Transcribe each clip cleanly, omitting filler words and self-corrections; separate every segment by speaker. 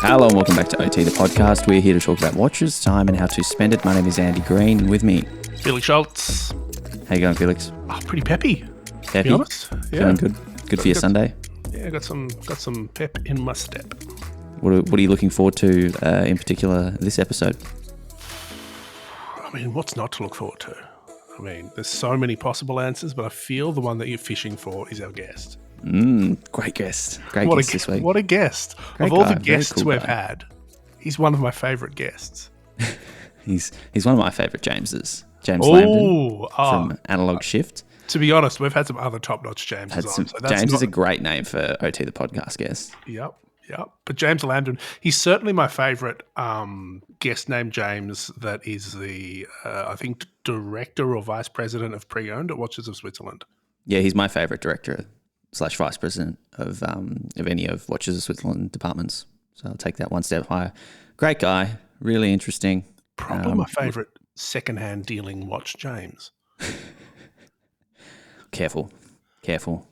Speaker 1: Hello and welcome back to OT, the podcast. We're here to talk about watches, time, and how to spend it. My name is Andy Green, and with me,
Speaker 2: Felix Schultz.
Speaker 1: How you going, Felix?
Speaker 2: Oh, pretty peppy.
Speaker 1: Peppy?
Speaker 2: To be honest. Yeah.
Speaker 1: Feeling good? Good for your Sunday?
Speaker 2: Yeah, got some pep in my step.
Speaker 1: What are you looking forward to in particular this episode?
Speaker 2: I mean, what's not to look forward to? I mean, there's so many possible answers, but I feel the one that you're fishing for is our guest.
Speaker 1: Great guest. Great guest this week.
Speaker 2: What a guest.
Speaker 1: Great
Speaker 2: of all
Speaker 1: guy,
Speaker 2: the guests
Speaker 1: cool
Speaker 2: we've
Speaker 1: guy.
Speaker 2: had, he's one of my favourite guests.
Speaker 1: He's one of my favourite Jameses. James Lamdin from Analog Shift.
Speaker 2: To be honest, we've had some other top-notch Jameses on. So that's
Speaker 1: James is a great name for OT, the podcast guest.
Speaker 2: Yep. But James Lamdin, he's certainly my favourite guest named James that is the, I think, director or vice president of pre-owned at Watches of Switzerland.
Speaker 1: Yeah, he's my favourite director / vice president of any of Watches of Switzerland departments. So I'll take that one step higher. Great guy, really interesting.
Speaker 2: Probably my favourite second-hand dealing watch, James.
Speaker 1: Careful.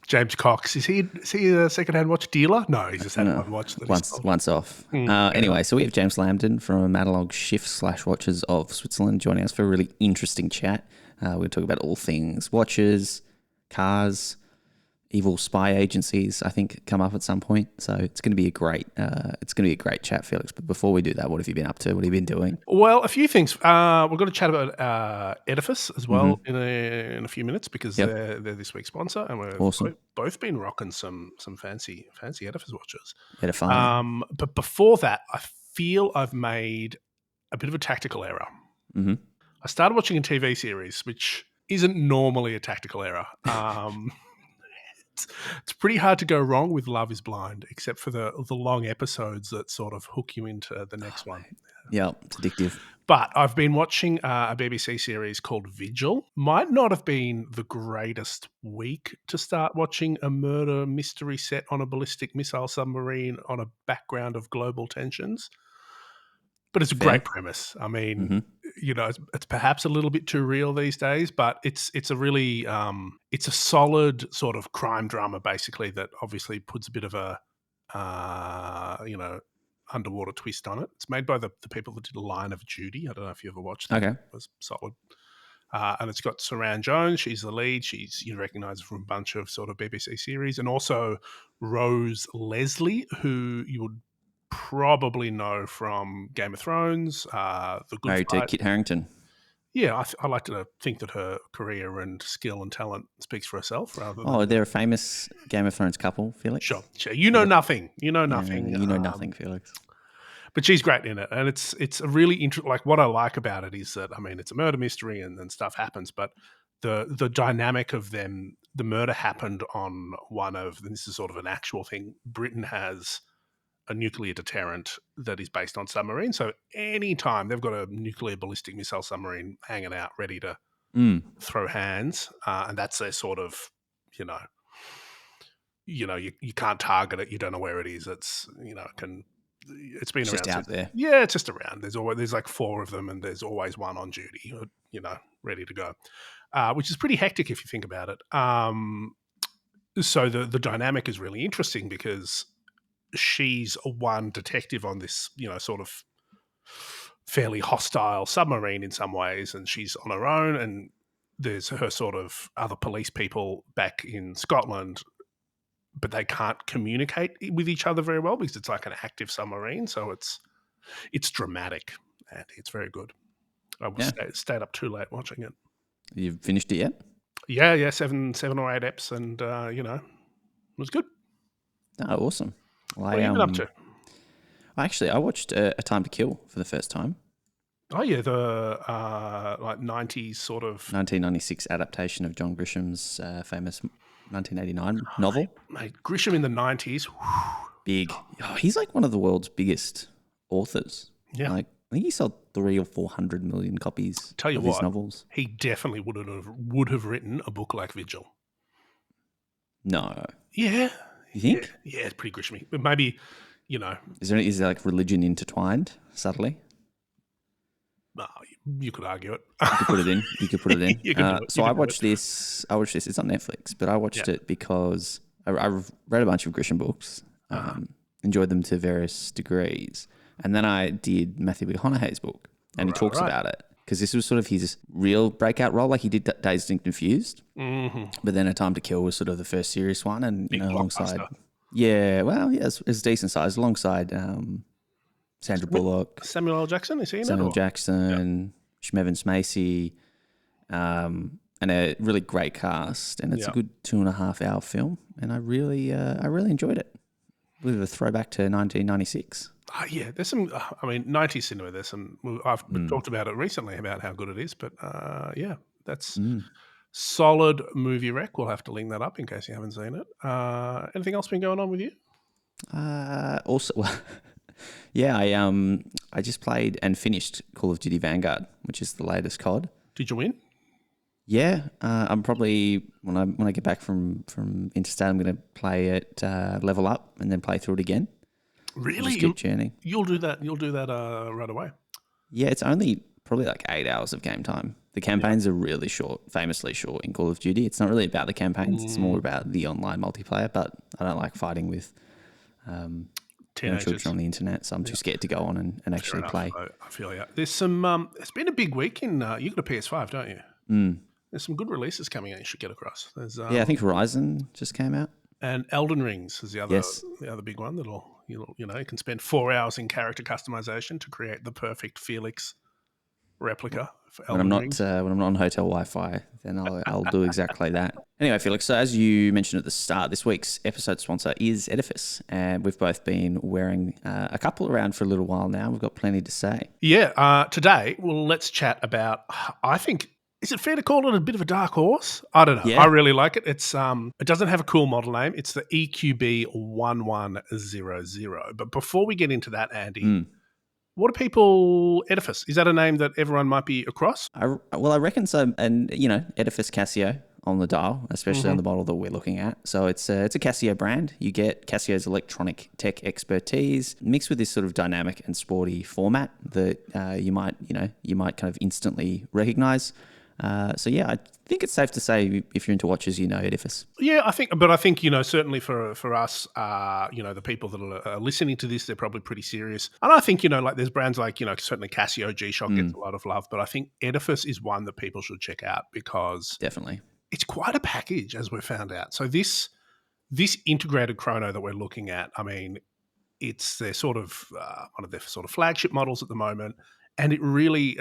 Speaker 2: James Cox. Is he a second-hand watch dealer? No, he's just had one watch that
Speaker 1: once off. Anyway, so we have James Lamdin from Analog Shift / Watches of Switzerland joining us for a really interesting chat. We'll talk about all things watches, cars, evil spy agencies, I think, come up at some point. So it's going to be a great chat, Felix. But before we do that, what have you been up to? What have you been doing?
Speaker 2: Well, a few things. We're going to chat about Edifice as well in a few minutes because they're this week's sponsor, and we've both been rocking some fancy Edifice watches.
Speaker 1: Edifying.
Speaker 2: But before that, I feel I've made a bit of a tactical error.
Speaker 1: Mm-hmm.
Speaker 2: I started watching a TV series, which isn't normally a tactical error. It's pretty hard to go wrong with Love is Blind, except for the long episodes that sort of hook you into the next one.
Speaker 1: Yeah, it's addictive.
Speaker 2: But I've been watching a BBC series called Vigil. Might not have been the greatest week to start watching a murder mystery set on a ballistic missile submarine on a background of global tensions. But it's a great premise. I mean, it's perhaps a little bit too real these days, but it's a really it's a solid sort of crime drama, basically, that obviously puts a bit of a underwater twist on it. It's made by the people that did Line of Duty. I don't know if you ever watched that.
Speaker 1: Okay,
Speaker 2: it was solid. And it's got Saran Jones. She's the lead. You recognise her from a bunch of sort of BBC series, and also Rose Leslie, who you would probably know from Game of Thrones, The Good
Speaker 1: Married
Speaker 2: Fight.
Speaker 1: to Kit Harington.
Speaker 2: Yeah, I like to think that her career and skill and talent speaks for herself rather than...
Speaker 1: They're a famous Game of Thrones couple, Felix.
Speaker 2: Sure. You know nothing. You know nothing.
Speaker 1: You know nothing, Felix.
Speaker 2: But she's great in it, and it's a really interesting... Like, what I like about it is that, I mean, it's a murder mystery and stuff happens, but the dynamic of them, the murder happened on one of... And this is sort of an actual thing. Britain has a nuclear deterrent that is based on submarines. So anytime they've got a nuclear ballistic missile submarine hanging out ready to throw hands, and that's their sort of, you can't target it. You don't know where it is. It's, it's been around.
Speaker 1: Just out there.
Speaker 2: Yeah, it's just around. There's like 4 of them, and there's always one on duty, ready to go, which is pretty hectic if you think about it. So the dynamic is really interesting because she's one detective on this, sort of fairly hostile submarine in some ways, and she's on her own, and there's her sort of other police people back in Scotland, but they can't communicate with each other very well because it's like an active submarine, so it's dramatic, and it's very good. I stayed up too late watching it.
Speaker 1: You've finished it yet?
Speaker 2: Yeah, 7 or 8 eps, and, it was good.
Speaker 1: Oh, awesome.
Speaker 2: What have you been up to?
Speaker 1: Actually, I watched A Time to Kill for the first time.
Speaker 2: Oh yeah, the 90s sort of
Speaker 1: 1996 adaptation of John Grisham's famous 1989 novel.
Speaker 2: Mate, Grisham in the 90s.
Speaker 1: Big. Oh, he's like one of the world's biggest authors.
Speaker 2: Yeah.
Speaker 1: Like, I think he sold 300 or 400 million copies of his novels.
Speaker 2: He definitely would have written a book like Vigil.
Speaker 1: No.
Speaker 2: Yeah.
Speaker 1: You think?
Speaker 2: Yeah, it's pretty Grishamy. But maybe,
Speaker 1: Is there like religion intertwined subtly?
Speaker 2: You could argue it.
Speaker 1: You could put it in. You could put it in. I watched
Speaker 2: this.
Speaker 1: It's on Netflix, but I watched it because I've read a bunch of Grisham books. enjoyed them to various degrees. And then I did Matthew McConaughey's book, and he talks about it because this was sort of his real breakout role. Like he did Dazed and Confused, but then A Time to Kill was sort of the first serious one, and
Speaker 2: Big
Speaker 1: alongside,
Speaker 2: blockbuster.
Speaker 1: it's decent size alongside Sandra Bullock,
Speaker 2: Samuel L. Jackson, is he in
Speaker 1: Samuel
Speaker 2: it?
Speaker 1: Jackson, Schmevins Macy, and a really great cast, and it's a good 2.5 hour film, and I really enjoyed it. A bit of a throwback to 1996.
Speaker 2: Yeah, there's some. 90s cinema. There's some. I've talked about it recently about how good it is, but that's solid movie rec. We'll have to link that up in case you haven't seen it. Anything else been going on with you?
Speaker 1: Also, I just played and finished Call of Duty Vanguard, which is the latest COD.
Speaker 2: Did you win?
Speaker 1: Yeah, I'm probably when I get back from Interstate, I'm going to play it, level up, and then play through it again.
Speaker 2: Really?
Speaker 1: Just keep churning.
Speaker 2: You'll do that right away.
Speaker 1: Yeah, it's only probably like 8 hours of game time. The campaigns are really short, famously short in Call of Duty. It's not really about the campaigns; it's more about the online multiplayer. But I don't like fighting with children on the internet, so I'm too scared to go on and actually play.
Speaker 2: I feel you. There's some. It's been a big week in. You got a PS5, don't you? There's some good releases coming out. You should get across. There's
Speaker 1: I think Horizon just came out,
Speaker 2: and Elden Rings is the other big one that'll you can spend 4 hours in character customization to create the perfect Felix replica. For Elden Rings.
Speaker 1: When I'm not on hotel Wi-Fi, then I'll do exactly that. Anyway, Felix, so as you mentioned at the start, this week's episode sponsor is Edifice, and we've both been wearing a couple around for a little while now. We've got plenty to say.
Speaker 2: Yeah, today, let's chat about, I think, is it fair to call it a bit of a dark horse? I don't know. Yeah. I really like it. It's it doesn't have a cool model name. It's the EQB1100. But before we get into that, Andy, what are people, Edifice? Is that a name that everyone might be across?
Speaker 1: I reckon so. And, Edifice Casio on the dial, especially on the model that we're looking at. So it's a Casio brand. You get Casio's electronic tech expertise mixed with this sort of dynamic and sporty format that you might kind of instantly recognize. I think it's safe to say if you're into watches, Edifice.
Speaker 2: Yeah, I think, certainly for us, the people that are listening to this, they're probably pretty serious. And I think, there's brands like, certainly Casio, G-Shock gets a lot of love, but I think Edifice is one that people should check out because
Speaker 1: definitely
Speaker 2: it's quite a package, as we've found out. So this integrated chrono that we're looking at, it's their sort of one of their sort of flagship models at the moment. And it really,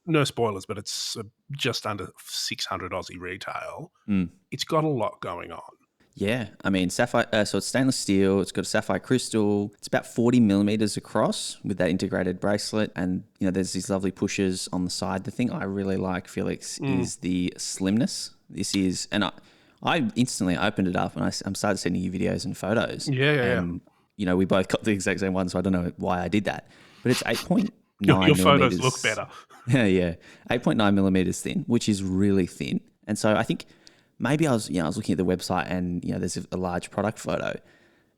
Speaker 2: no spoilers, but it's just under 600 Aussie retail. It's got a lot going on.
Speaker 1: Yeah, sapphire. So it's stainless steel. It's got a sapphire crystal. It's about 40 millimeters across with that integrated bracelet, and there's these lovely pushers on the side. The thing I really like, Felix, is the slimness. This is, and I instantly opened it up and I started sending you videos and photos.
Speaker 2: Yeah.
Speaker 1: We both got the exact same one, so I don't know why I did that, but it's 8.9
Speaker 2: Your photos look better.
Speaker 1: Yeah. 8.9 millimeters thin, which is really thin. And so I think maybe I was looking at the website and, there's a large product photo.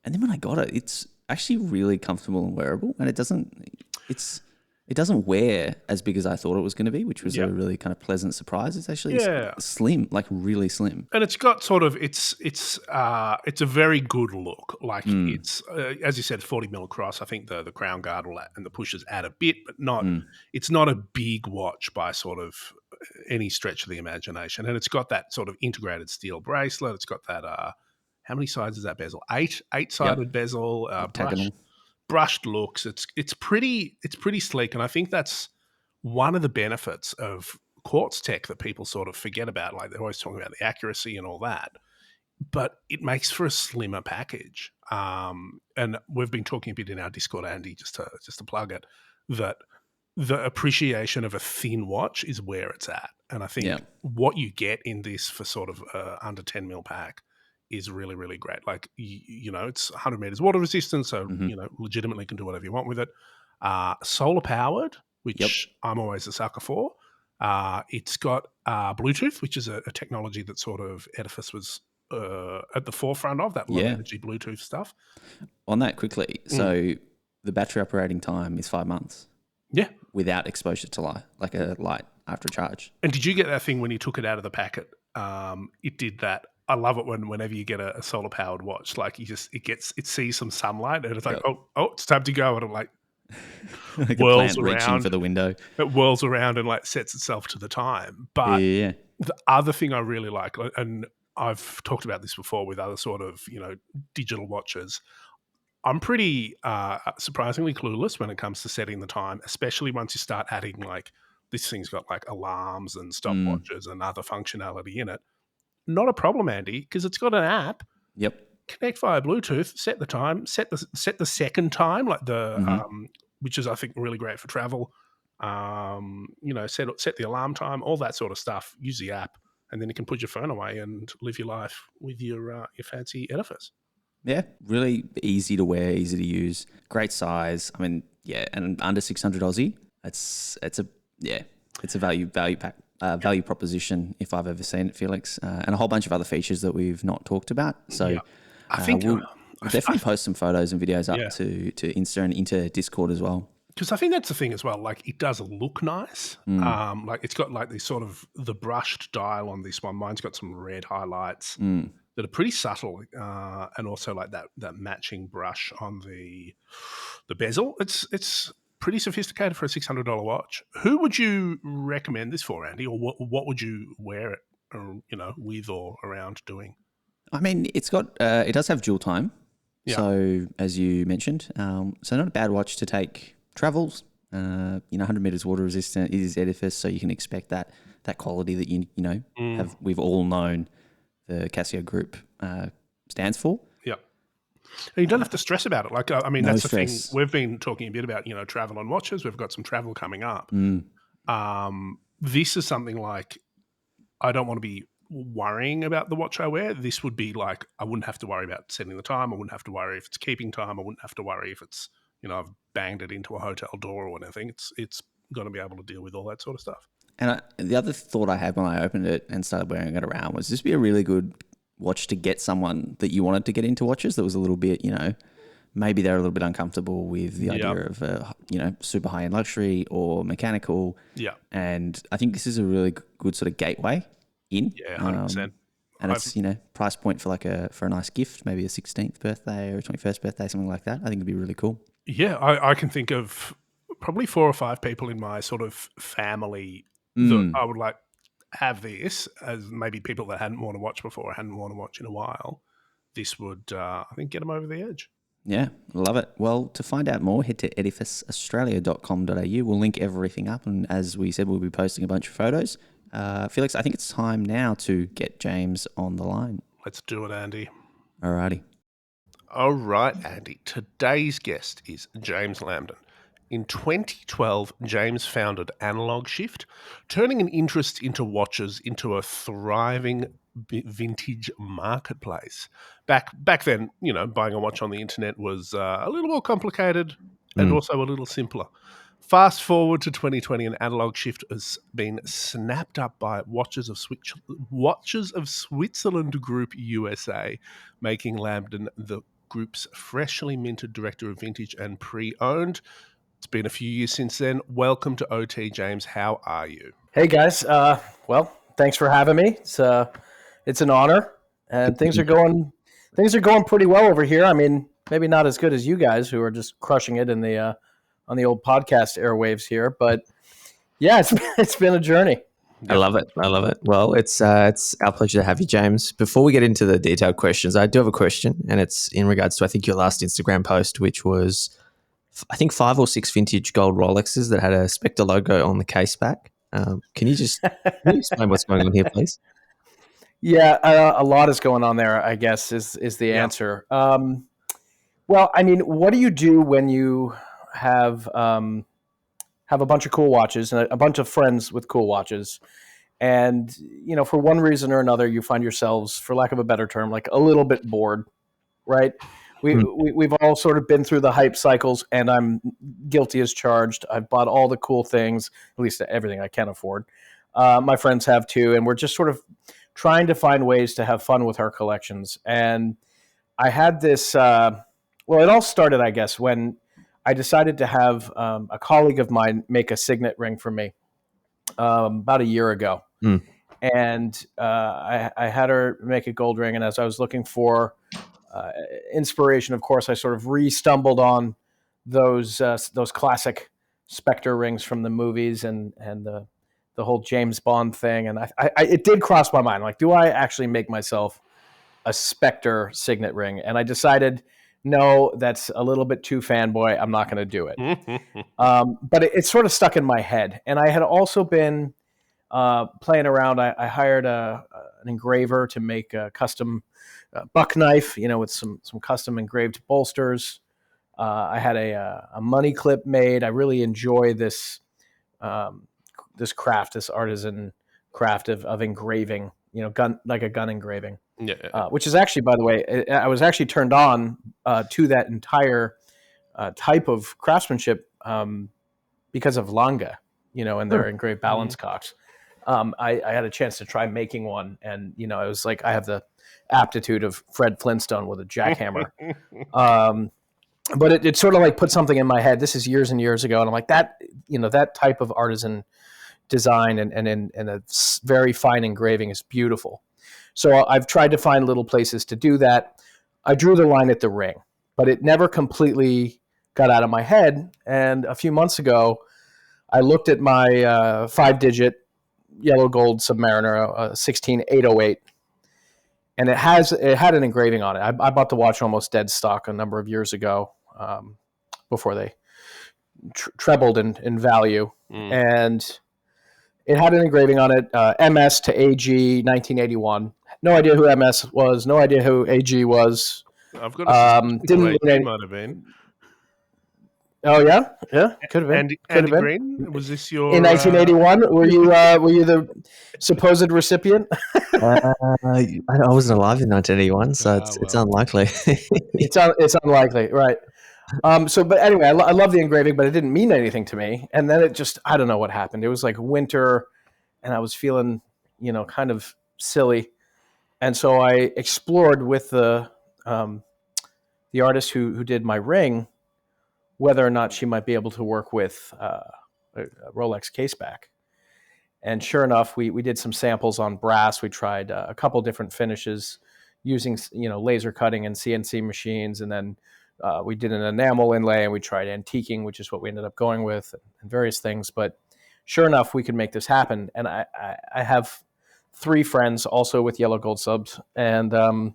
Speaker 1: And then when I got it, it's actually really comfortable and wearable. And it doesn't wear as big as I thought it was going to be, which was a really kind of pleasant surprise. It's actually slim, like really slim.
Speaker 2: And it's got sort of, it's a very good look. Like it's, as you said, 40 mil across. I think the crown guard and the pushers add a bit, but not, it's not a big watch by sort of any stretch of the imagination. And it's got that sort of integrated steel bracelet. It's got that, how many sides is that bezel? Eight-sided bezel, brushed looks. It's pretty sleek, and I think that's one of the benefits of quartz tech that people sort of forget about. Like they're always talking about the accuracy and all that, but it makes for a slimmer package. And we've been talking a bit in our Discord, Andy, just to plug it, that the appreciation of a thin watch is where it's at, and I think what you get in this for sort of under 10 mil pack is really, really great. Like, it's 100 meters water resistant, so, legitimately can do whatever you want with it. Solar powered, which I'm always a sucker for. It's got Bluetooth, which is a technology that sort of Edifice was at the forefront of, that low energy Bluetooth stuff.
Speaker 1: On that quickly, so the battery operating time is 5 months.
Speaker 2: Yeah.
Speaker 1: Without exposure to light, like a light after charge.
Speaker 2: And did you get that thing when you took it out of the packet? It did that I love it whenever you get a solar powered watch, like it sees some sunlight and it's like,
Speaker 1: Yep.
Speaker 2: oh, it's time to go, and it like
Speaker 1: Like a
Speaker 2: whirls
Speaker 1: plant reaching for
Speaker 2: around.
Speaker 1: the window.
Speaker 2: It whirls around and like sets itself to the time. But
Speaker 1: Yeah.
Speaker 2: the other thing I really like, and I've talked about this before with other sort of digital watches. I'm pretty surprisingly clueless when it comes to setting the time, especially once you start adding like this thing's got like alarms and stopwatches and other functionality in it. Not a problem, Andy, because it's got an app.
Speaker 1: Yep.
Speaker 2: Connect via Bluetooth, set the time, set the second time, like which is I think really great for travel. Set the alarm time, all that sort of stuff. Use the app, and then you can put your phone away and live your life with your fancy edifice.
Speaker 1: Yeah, really easy to wear, easy to use, great size. I mean, yeah, and under 600 Aussie. It's a value proposition if I've ever seen it, Felix, and a whole bunch of other features that we've not talked about. So
Speaker 2: I think
Speaker 1: we'll definitely post some photos and videos up to Insta and into Discord as well.
Speaker 2: Because I think that's the thing as well. Like, it does look nice. Like, it's got like this sort of the brushed dial on this one. Mine's got some red highlights that are pretty subtle, and also like that matching brush on the bezel. It's pretty sophisticated for a $600 watch. Who would you recommend this for, Andy, or what would you wear it, with or around doing?
Speaker 1: I mean, it does have dual time.
Speaker 2: Yeah.
Speaker 1: So as you mentioned, so not a bad watch to take travels. 100 meters water resistant. It is edifice, so you can expect that quality that have we've all known the Casio group stands for.
Speaker 2: Yeah. And you don't have to stress about it. Like, I mean,
Speaker 1: No
Speaker 2: that's
Speaker 1: stress.
Speaker 2: the thing. We've been talking a bit about, travel on watches. We've got some travel coming up. This is something like, I don't want to be worrying about the watch I wear. This would be like, I wouldn't have to worry about setting the time. I wouldn't have to worry if it's keeping time. I wouldn't have to worry if it's, I've banged it into a hotel door or anything. It's going to be able to deal with all that sort of stuff.
Speaker 1: And the other thought I had when I opened it and started wearing it around was this would be a really good watch to get someone that you wanted to get into watches that was a little bit, maybe they're a little bit uncomfortable with the idea of, super high-end luxury or mechanical.
Speaker 2: Yeah.
Speaker 1: And I think this is a really good sort of gateway in.
Speaker 2: Yeah, 100%.
Speaker 1: And it's, price point for for a nice gift, maybe a 16th birthday or a 21st birthday, something like that. I think it'd be really cool.
Speaker 2: Yeah, I can think of probably 4 or 5 people in my sort of family that I would like have this, as maybe people that hadn't worn a watch before, hadn't worn a watch in a while. This would, I think, get them over the edge.
Speaker 1: Yeah, love it. Well, to find out more, head to edificeaustralia.com.au. We'll link everything up, and as we said, we'll be posting a bunch of photos. Felix, I think it's time now to get James on the line.
Speaker 2: Let's do it, Andy.
Speaker 1: Alrighty.
Speaker 2: All right, Andy. Today's guest is James Lamdin. In 2012, James founded Analog Shift, turning an interest into watches into a thriving vintage marketplace. Back then, buying a watch on the internet was a little more complicated and also a little simpler. Fast forward to 2020, and Analog Shift has been snapped up by Watches of Switzerland Group USA, making Lamdin the group's freshly minted director of vintage and pre-owned. It's been a few years since then. Welcome to OT, James. How are you?
Speaker 3: Hey guys. Well, thanks for having me. It's an honor, and things are going pretty well over here. I mean, maybe not as good as you guys who are just crushing it in the on the old podcast airwaves here, but yeah, it's been a journey.
Speaker 4: I love it. Well, it's our pleasure to have you, James. Before we get into the detailed questions, I do have a question, and it's in regards to, I think, your last Instagram post, which was, I think, 5 or 6 vintage gold Rolexes that had a Spectre logo on the case back. Can you explain what's going on here, please?
Speaker 3: Yeah, a lot is going on there, I guess, is the answer. Well, I mean, what do you do when you have a bunch of cool watches and a bunch of friends with cool watches, and for one reason or another, you find yourselves, for lack of a better term, like a little bit bored, right? We've all sort of been through the hype cycles, and I'm guilty as charged. I've bought all the cool things, at least everything I can afford. My friends have too, and we're just sort of trying to find ways to have fun with our collections. And I had this, well, it all started, I guess, when I decided to have a colleague of mine make a signet ring for me about a year ago. And I had her make a gold ring. And as I was looking for inspiration, of course, I sort of re-stumbled on those classic Spectre rings from the movies and the whole James Bond thing. And it did cross my mind, like, do I actually make myself a Spectre signet ring? And I decided, no, that's a little bit too fanboy. I'm not going to do it. But it sort of stuck in my head. And I had also been playing around. I hired an engraver to make a custom buck knife, with some custom engraved bolsters. I had a money clip made. I really enjoy this craft, this artisan craft of engraving, gun engraving.
Speaker 2: Yeah.
Speaker 3: Which is actually, by the way, I was actually turned on to that entire type of craftsmanship because of Langa, and their engraved balance cocks. I had a chance to try making one, and it was like I have the aptitude of Fred Flintstone with a jackhammer. But it sort of like put something in my head. This is years and years ago, and I'm like, that that type of artisan design and a very fine engraving is beautiful. So I've tried to find little places to do that. I drew the line at the ring, but it never completely got out of my head. And a few months ago, I looked at my 5-digit yellow gold Submariner, 16808, and it had an engraving on it. I bought the watch almost dead stock a number of years ago, before they trebled in value, and it had an engraving on it, MS to AG 1981. No idea who MS was. No idea who AG was.
Speaker 2: I've got a suspicion AG might have been.
Speaker 3: Oh yeah, could have been.
Speaker 2: Andy Green, was this your
Speaker 3: in 1981? Were you the supposed recipient?
Speaker 4: I wasn't alive in 1981, so it's unlikely.
Speaker 3: It's unlikely, right? But anyway, I love the engraving, but it didn't mean anything to me. And then I don't know what happened. It was like winter, and I was feeling, kind of silly. And so I explored with the artist who did my ring, whether or not she might be able to work with a Rolex caseback. And sure enough, we did some samples on brass. We tried a couple different finishes using, laser cutting and CNC machines. And then we did an enamel inlay, and we tried antiquing, which is what we ended up going with, and various things. But sure enough, we could make this happen. And I have 3 friends also with yellow gold subs. And I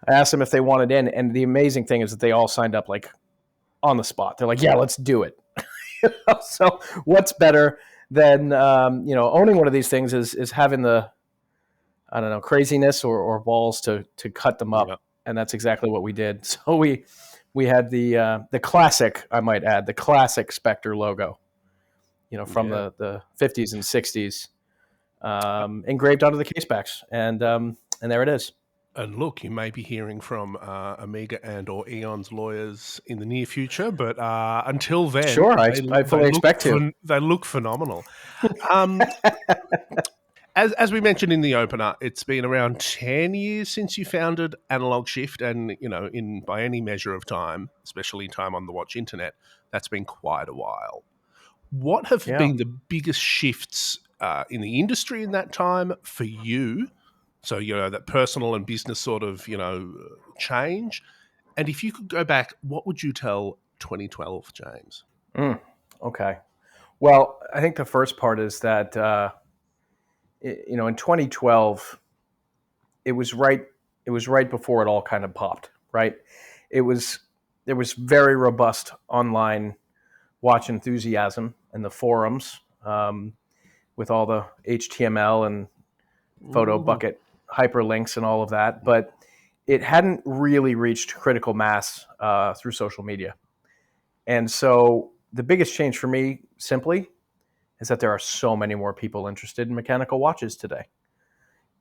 Speaker 3: asked them if they wanted in. And the amazing thing is that they all signed up like on the spot. They're like, yeah, let's do it. So what's better than, owning one of these things is having the, I don't know, craziness or balls to cut them up. Yeah. And that's exactly what we did. So we had the classic, I might add, the classic Spectre logo, from the 50s and 60s, engraved onto the casebacks. And there it is.
Speaker 2: And look, you may be hearing from Amiga and or Eon's lawyers in the near future, but until then,
Speaker 3: sure, I fully expect to.
Speaker 2: They look phenomenal. As we mentioned in the opener, it's been around 10 years since you founded Analog Shift, and by any measure of time, especially time on the watch internet, that's been quite a while. What have been the biggest shifts in the industry in that time for you? So, that personal and business sort of, change. And if you could go back, what would you tell 2012, James?
Speaker 3: Okay. Well, I think the first part is that, in 2012, it was right before it all kind of popped, right? There was very robust online watch enthusiasm in the forums, with all the HTML and photo bucket hyperlinks and all of that, but it hadn't really reached critical mass through social media. And so the biggest change for me simply is that there are so many more people interested in mechanical watches today.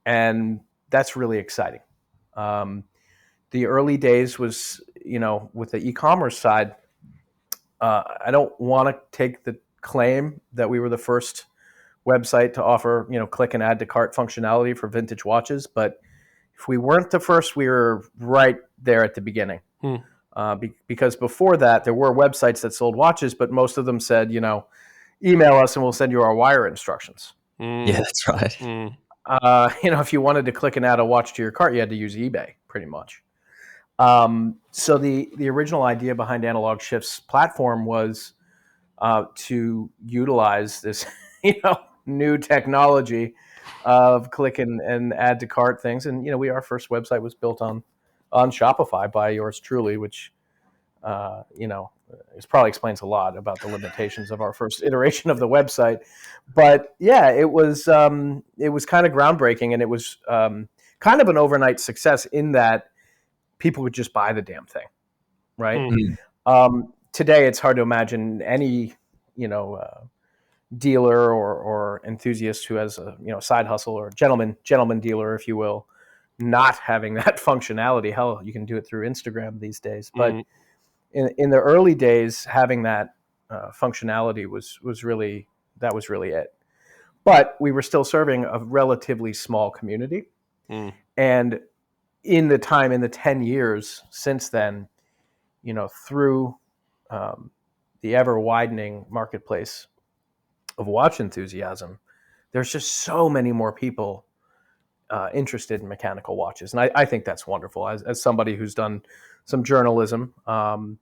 Speaker 3: And that's really exciting. The early days was, with the e-commerce side, I don't want to take the claim that we were the first website to offer, click and add to cart functionality for vintage watches. But if we weren't the first, we were right there at the beginning. Because before that, there were websites that sold watches, but most of them said, email us and we'll send you our wire instructions.
Speaker 4: Yeah, that's right.
Speaker 3: If you wanted to click and add a watch to your cart, you had to use eBay, pretty much. So the original idea behind Analog Shift's platform was to utilize this, new technology of click and add to cart things. And our first website was built on Shopify by yours truly, which it probably explains a lot about the limitations of our first iteration of the website. But yeah, it was kind of groundbreaking, and it was kind of an overnight success in that people would just buy the damn thing, right?
Speaker 2: Mm.
Speaker 3: Today, it's hard to imagine any dealer or enthusiast who has a side hustle, or gentleman dealer, if you will, not having that functionality. Hell, you can do it through Instagram these days, but in the early days, having that functionality was really it. But we were still serving a relatively small community, and in the 10 years since then, through the ever widening marketplace of watch enthusiasm, there's just so many more people interested in mechanical watches, and I think that's wonderful. As somebody who's done some journalism, I'm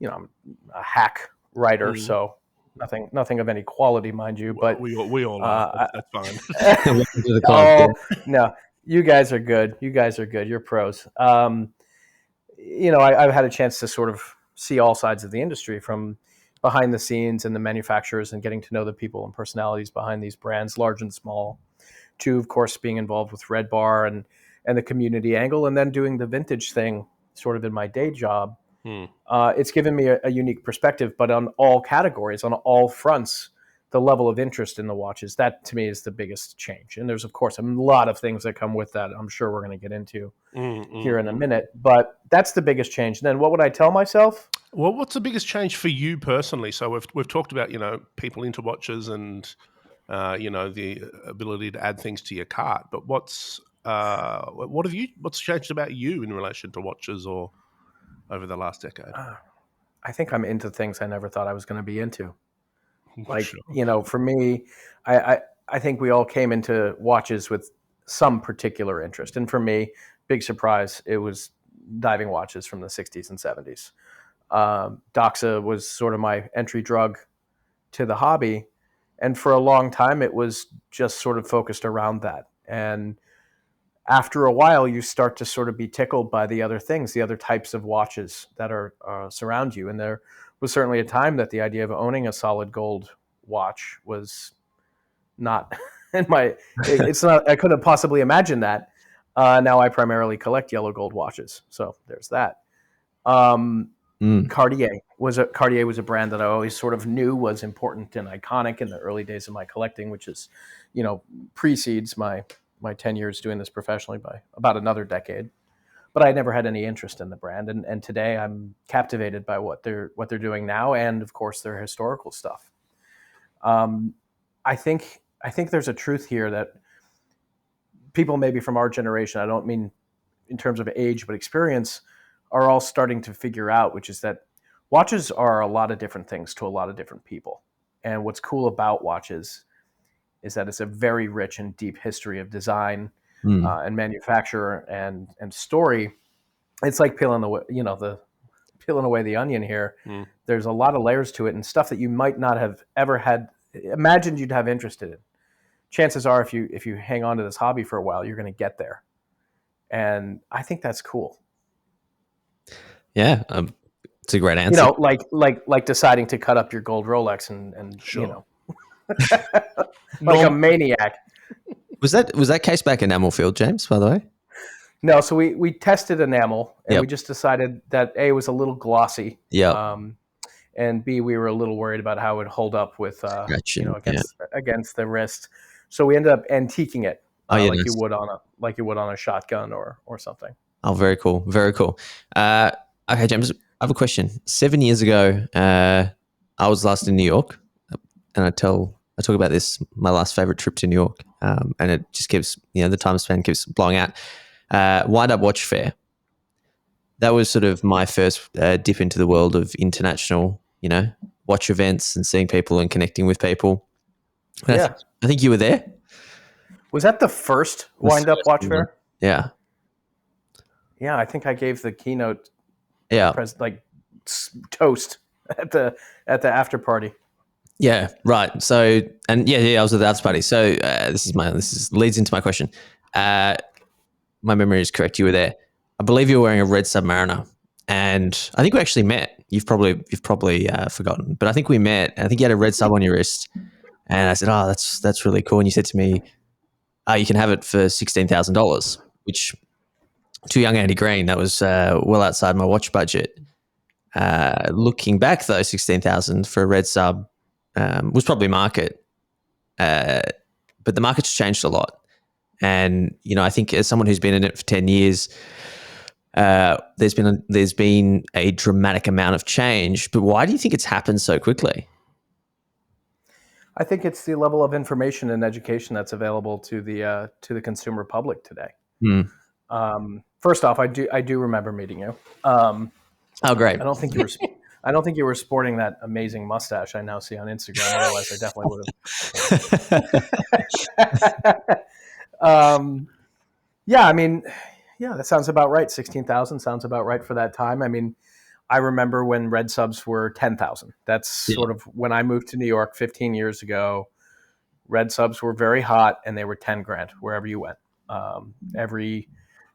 Speaker 3: a hack writer, so nothing of any quality, mind you. But
Speaker 2: we all are. That's fine.
Speaker 3: Oh no, you guys are good. You're pros. I've had a chance to sort of see all sides of the industry, from behind the scenes and the manufacturers, and getting to know the people and personalities behind these brands, large and small, to, of course, being involved with Red Bar and the community angle, and then doing the vintage thing sort of in my day job. It's given me a unique perspective, but on all categories, on all fronts, the level of interest in the watches, that to me is the biggest change. And there's, of course, a lot of things that come with that I'm sure we're going to get into here in a minute, but that's the biggest change. And then what would I tell myself?
Speaker 2: Well, what's the biggest change for you personally? So we've talked about, people into watches and, the ability to add things to your cart, but what's changed about you in relation to watches or over the last decade?
Speaker 3: I think I'm into things I never thought I was going to be into. Like,
Speaker 2: Sure.
Speaker 3: For me, I think we all came into watches with some particular interest. And for me, big surprise, it was diving watches from the 60s and 70s. Doxa was sort of my entry drug to the hobby. And for a long time, it was just sort of focused around that. And after a while, you start to sort of be tickled by the other things, the other types of watches that are surround you. And there was certainly a time that the idea of owning a solid gold watch was not in my. It's not. I couldn't possibly imagine that. Now I primarily collect yellow gold watches, so there's that. Cartier was a brand that I always sort of knew was important and iconic in the early days of my collecting, which is, precedes my 10 years doing this professionally by about another decade. But I never had any interest in the brand, and today I'm captivated by what they're doing now, and of course their historical stuff. I think there's a truth here that people maybe from our generation, I don't mean in terms of age but experience, are all starting to figure out, which is that watches are a lot of different things to a lot of different people. And what's cool about watches is that it's a very rich and deep history of design and manufacture and story. It's like peeling away the onion here. There's a lot of layers to it, and stuff that you might not have ever had imagined you'd have interested in. Chances are, if you hang on to this hobby for a while, you're going to get there. And I think that's cool.
Speaker 4: Yeah, it's a great answer.
Speaker 3: Like deciding to cut up your gold Rolex and
Speaker 2: Sure.
Speaker 3: like a maniac.
Speaker 4: Was that case back enamel field, James, by the way?
Speaker 3: No, so we tested enamel, and we just decided that A, it was a little glossy.
Speaker 4: Yeah.
Speaker 3: And B, we were a little worried about how it would hold up with against the wrist. So we ended up antiquing it
Speaker 4: nice.
Speaker 3: you would on a shotgun or something.
Speaker 4: Oh, very cool. Very cool. Okay, James, I have a question. 7 years ago, I was last in New York, and I talk about this, my last favorite trip to New York, and it just keeps, the time span keeps blowing out. Wind Up Watch Fair. That was sort of my first dip into the world of international, watch events and seeing people and connecting with people. I think you were there.
Speaker 3: Was that the first wind-up watch fair?
Speaker 4: Yeah.
Speaker 3: Yeah, I think I gave the keynote
Speaker 4: Yeah.
Speaker 3: toast at the after party.
Speaker 4: Yeah, right. So, and I was at the after party. So this leads into my question. My memory is correct. You were there. I believe you were wearing a red Submariner, and I think we actually met. You've probably forgotten, but I think we met. I think you had a red sub on your wrist, and I said, "Oh, that's really cool." And you said to me, "Oh, you can have it for $16,000," which to young Andy Green, that was well outside my watch budget. Looking back though, 16,000 for a red sub was probably market, but the market's changed a lot. And I think as someone who's been in it for 10 years, there's been a dramatic amount of change. But why do you think it's happened so quickly?
Speaker 3: I think it's the level of information and education that's available to the consumer public today. First off, I do remember meeting you.
Speaker 4: Oh, great!
Speaker 3: I don't think you were sporting that amazing mustache I now see on Instagram. Otherwise, I definitely would have. Yeah, I mean, yeah, that sounds about right. 16,000 sounds about right for that time. I mean, I remember when red subs were 10,000. That's sort of when I moved to New York 15 years ago. Red subs were very hot, and they were 10 grand wherever you went. Every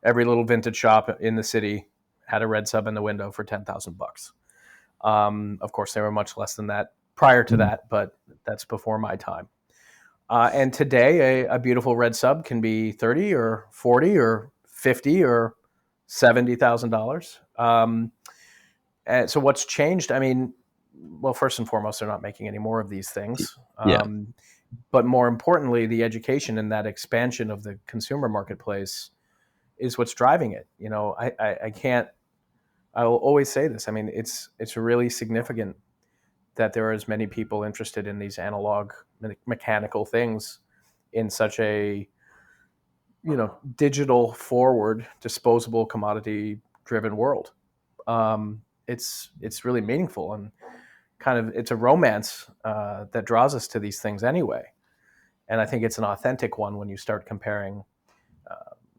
Speaker 3: little vintage shop in the city had a red sub in the window for $10,000. Of course, they were much less than that prior to that, but that's before my time. And today, a beautiful red sub can be 30 or 40 or 50 or $70,000. And so what's changed? I mean, well, first and foremost, they're not making any more of these things. But more importantly, the education and that expansion of the consumer marketplace is what's driving it. I will always say this. I mean, it's really significant that there are as many people interested in these analog mechanical things in such a, digital forward, disposable, commodity driven world. It's really meaningful, and kind of it's a romance that draws us to these things anyway. And I think it's an authentic one when you start comparing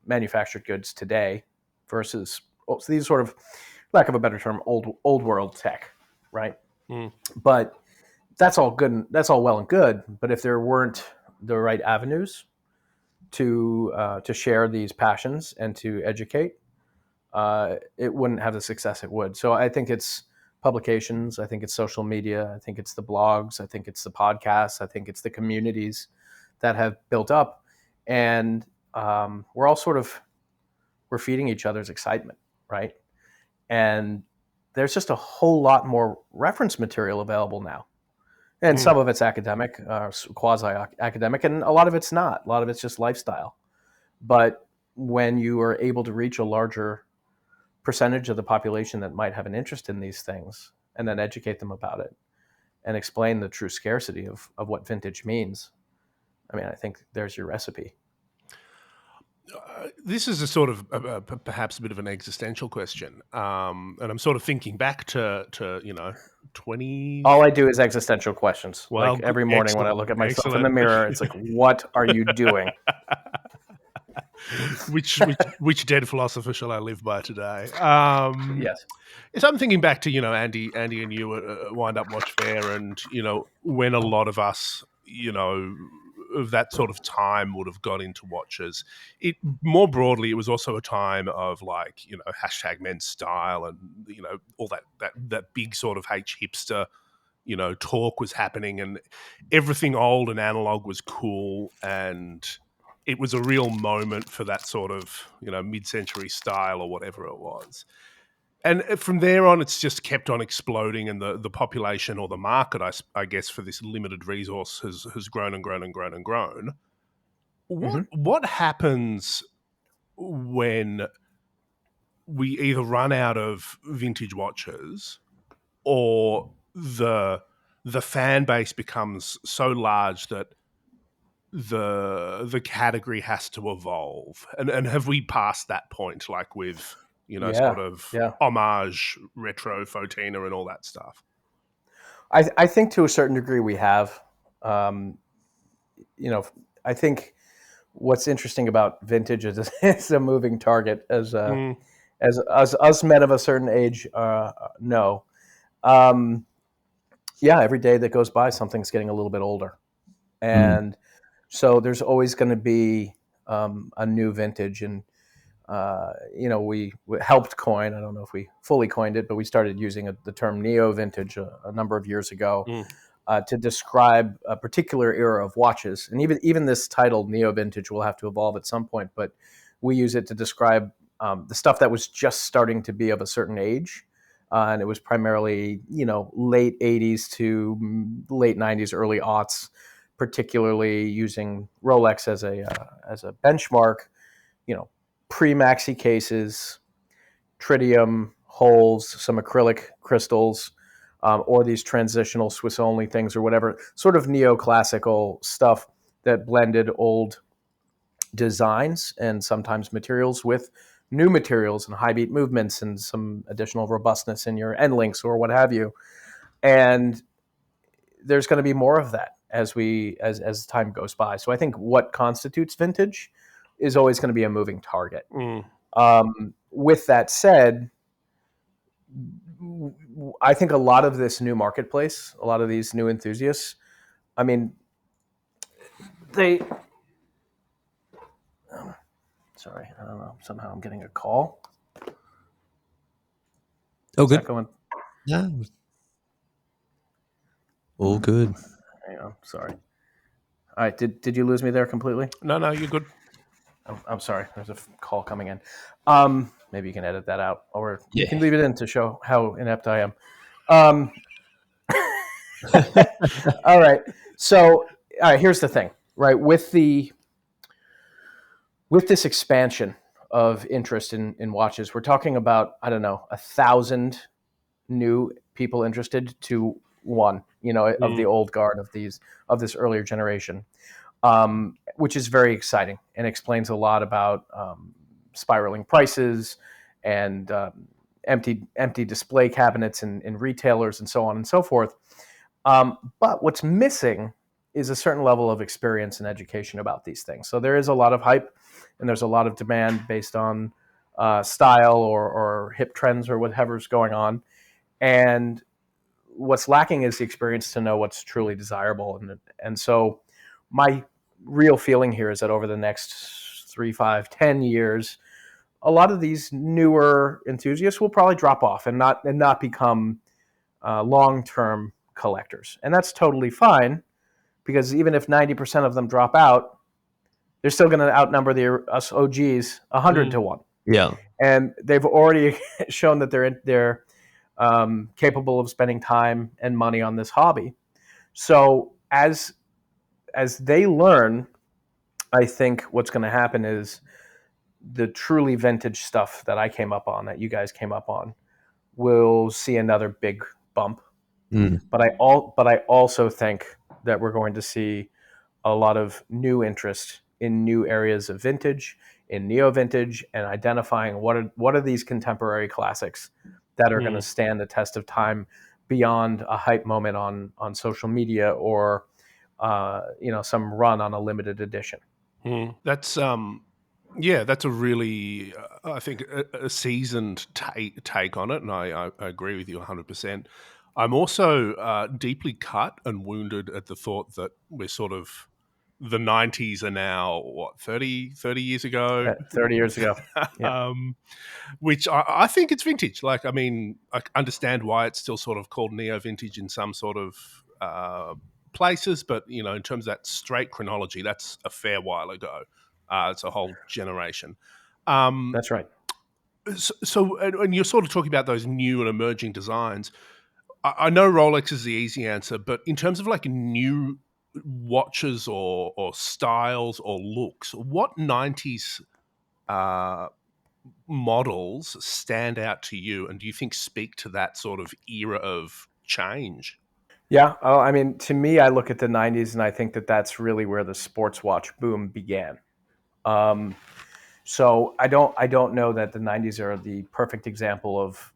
Speaker 3: manufactured goods today versus these sort of, lack of a better term, old world tech, right? But that's all good. That's all well and good. But if there weren't the right avenues to share these passions and to educate, it wouldn't have the success it would. So I think it's publications. I think it's social media. I think it's the blogs. I think it's the podcasts. I think it's the communities that have built up, and we're all we're feeding each other's excitement, right? And there's just a whole lot more reference material available now. And some of it's academic, quasi-academic, and a lot of it's not. A lot of it's just lifestyle. But when you are able to reach a larger percentage of the population that might have an interest in these things, and then educate them about it, and explain the true scarcity of what vintage means, I mean, I think there's your recipe.
Speaker 2: This is a sort of perhaps a bit of an existential question, and I'm sort of thinking back to 20.
Speaker 3: All I do is existential questions.
Speaker 2: Well,
Speaker 3: like every morning when I look at myself in the mirror, it's like, what are you doing?
Speaker 2: which dead philosopher shall I live by today?
Speaker 3: Yes.
Speaker 2: So I'm thinking back to Andy and you at Wind Up Watch Fair, and when a lot of us of that sort of time would have got into watches. It more broadly, it was also a time of hashtag men's style, and all that big sort of hipster talk was happening, and everything old and analog was cool, and it was a real moment for that sort of mid-century style or whatever it was. And from there on, it's just kept on exploding, and the population or the market, I guess, for this limited resource has grown and grown and grown and grown. What happens when we either run out of vintage watches, or the fan base becomes so large that the category has to evolve? And have we passed that point, like with homage, retro, Fotina, and all that stuff?
Speaker 3: I think to a certain degree we have. I think what's interesting about vintage is it's a moving target, as us men of a certain age know. Yeah, every day that goes by, something's getting a little bit older, and so there's always going to be a new vintage. And we helped coin. I don't know if we fully coined it, but we started using the term neo vintage a number of years ago to describe a particular era of watches. And even this title neo vintage will have to evolve at some point, but we use it to describe the stuff that was just starting to be of a certain age. And it was primarily, late 80s to late 90s, early aughts, particularly using Rolex as a benchmark, pre-maxi cases, tritium holes, some acrylic crystals, or these transitional Swiss-only things or whatever, sort of neoclassical stuff that blended old designs and sometimes materials with new materials and high beat movements and some additional robustness in your end links or what have you. And there's going to be more of that as time goes by. So I think what constitutes vintage is always going to be a moving target. With that said, I think a lot of this new marketplace, a lot of these new enthusiasts, I mean, sorry, I don't know. Somehow I'm getting a call.
Speaker 4: Oh,
Speaker 3: Is
Speaker 4: good.
Speaker 3: that going?
Speaker 4: Yeah. All good.
Speaker 3: Hang on, sorry. All right, did you lose me there completely?
Speaker 2: No, you're good.
Speaker 3: I'm sorry. There's a call coming in. Maybe you can edit that out, or you can
Speaker 4: Yeah.
Speaker 3: leave it in to show how inept I am. All right. So, here's the thing, right? With this expansion of interest in watches, we're talking about, I don't know, 1,000 new people interested to one, of the old guard of this earlier generation, which is very exciting and explains a lot about spiraling prices and empty display cabinets in retailers and so on and so forth. But what's missing is a certain level of experience and education about these things. So there is a lot of hype and there's a lot of demand based on style or hip trends or whatever's going on. And what's lacking is the experience to know what's truly desirable. And so my real feeling here is that over the next 3, 5, 10 years, a lot of these newer enthusiasts will probably drop off and not become long-term collectors. And that's totally fine, because even if 90% of them drop out, they're still going to outnumber us OGs 100 to 1.
Speaker 4: Yeah.
Speaker 3: And they've already shown that they're capable of spending time and money on this hobby. So as they learn, I think what's going to happen is the truly vintage stuff that I came up on, that you guys came up on, will see another big bump. But I also think that we're going to see a lot of new interest in new areas of vintage, in neo vintage, and identifying what are these contemporary classics that are going to stand the test of time beyond a hype moment on social media or some run on a limited edition.
Speaker 2: That's that's a really I think a seasoned take on it, and I agree with you 100%. I'm also deeply cut and wounded at the thought that we're sort of, the 90s are now, what, 30 years ago?
Speaker 3: 30 years ago. Yeah.
Speaker 2: Which I think it's vintage. Like, I mean, I understand why it's still sort of called neo-vintage in some sort of places, but, in terms of that straight chronology, that's a fair while ago. It's a whole generation.
Speaker 3: That's right.
Speaker 2: So, and you're sort of talking about those new and emerging designs. I know Rolex is the easy answer, but in terms of like new watches or styles or looks, what 90s models stand out to you, and do you think speak to that sort of era of change?
Speaker 3: Yeah. Oh, I mean, to me, I look at the 90s and I think that that's really where the sports watch boom began. So I don't know that the 90s are the perfect example of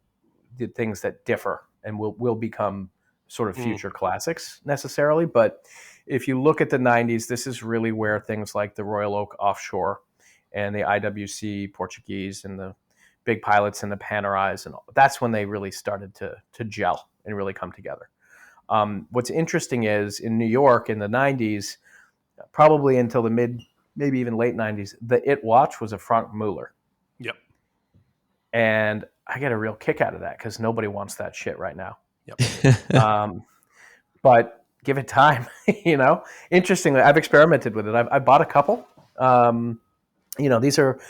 Speaker 3: the things that differ and will become sort of future classics necessarily. But if you look at the 90s, this is really where things like the Royal Oak Offshore and the IWC Portuguese and the big pilots and the Panerais, and that's when they really started to gel and really come together. What's interesting is in New York in the 90s, probably until the maybe even late 90s, the It watch was a front Mueller.
Speaker 2: Yep.
Speaker 3: And I get a real kick out of that because nobody wants that shit right now.
Speaker 2: Yep.
Speaker 3: But give it time, Interestingly, I've experimented with it. I bought a couple. These are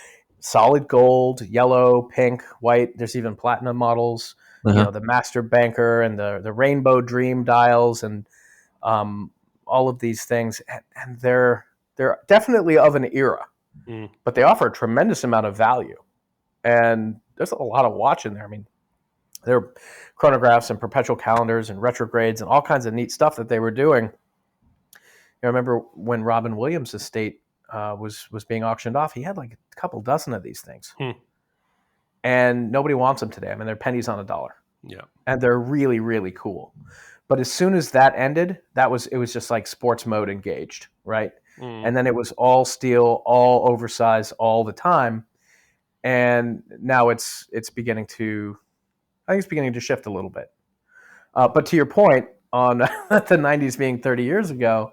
Speaker 3: solid gold, yellow, pink, white. There's even platinum models. The Master Banker and the Rainbow Dream dials and all of these things. And they're definitely of an era, but they offer a tremendous amount of value. And there's a lot of watch in there. I mean, there are chronographs and perpetual calendars and retrogrades and all kinds of neat stuff that they were doing. I remember when Robin Williams' estate was being auctioned off, he had like a couple dozen of these things. And nobody wants them today. I mean, they're pennies on a dollar.
Speaker 2: Yeah.
Speaker 3: And they're really, really cool. But as soon as that ended, it was just like sports mode engaged, right? And then it was all steel, all oversized all the time. And now it's beginning to shift a little bit. But to your point on the 90s being 30 years ago,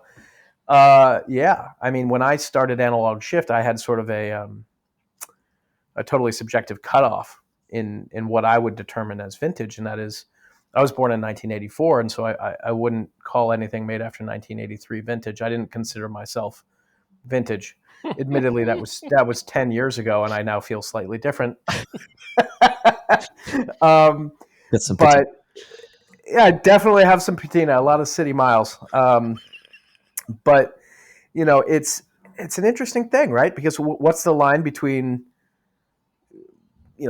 Speaker 3: yeah. I mean, when I started Analog Shift, I had sort of a totally subjective cutoff in what I would determine as vintage, and that is, I was born in 1984, and so I wouldn't call anything made after 1983 vintage. I didn't consider myself vintage. Admittedly, that was 10 years ago, and I now feel slightly different. But yeah, I definitely have some patina, a lot of city miles. But it's an interesting thing, right? Because what's the line between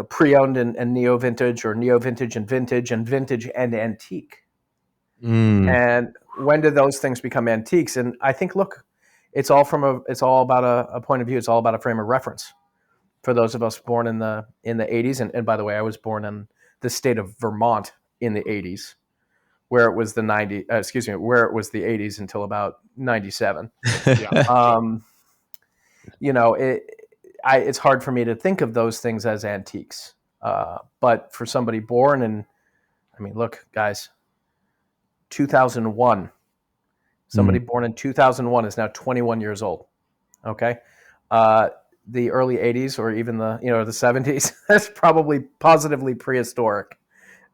Speaker 3: pre-owned and neo-vintage, or neo-vintage and vintage and antique? And when do those things become antiques? And I think, look, it's all about a point of view. It's all about a frame of reference. For those of us born in the 80s, and by the way, I was born in the state of Vermont in the 80s, where it was the 80s until about 97.
Speaker 2: Yeah.
Speaker 3: It's hard for me to think of those things as antiques. But for somebody born in, I mean, look, guys, 2001, somebody born in 2001 is now 21 years old. Okay. The early 80s or even the 70s, that's probably positively prehistoric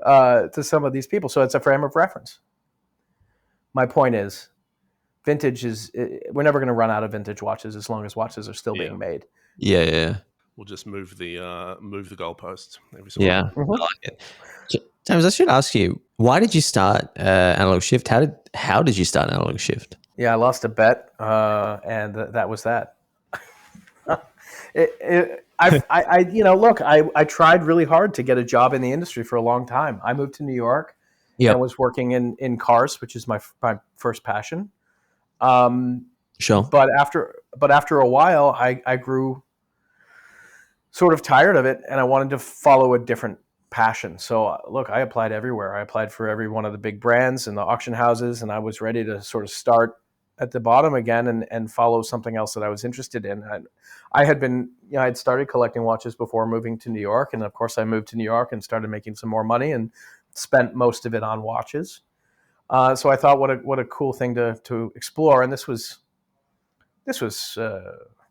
Speaker 3: to some of these people. So it's a frame of reference. My point is, vintage we're never going to run out of vintage watches as long as watches are still being made.
Speaker 4: Yeah.
Speaker 2: We'll just move the goalposts every so
Speaker 4: Yeah. I like it. James, I should ask you, why did you start Analog Shift? How did you start Analog Shift?
Speaker 3: Yeah, I lost a bet, and that was that. I tried really hard to get a job in the industry for a long time. I moved to New York and was working in cars, which is my first passion.
Speaker 4: Sure.
Speaker 3: But after a while, I grew sort of tired of it, and I wanted to follow a different passion. So look, I applied everywhere. I applied for every one of the big brands and the auction houses, and I was ready to sort of start at the bottom again and follow something else that I was interested in. And I had started collecting watches before moving to New York, and of course I moved to New York and started making some more money and spent most of it on watches. So I thought, what a cool thing to explore. And this was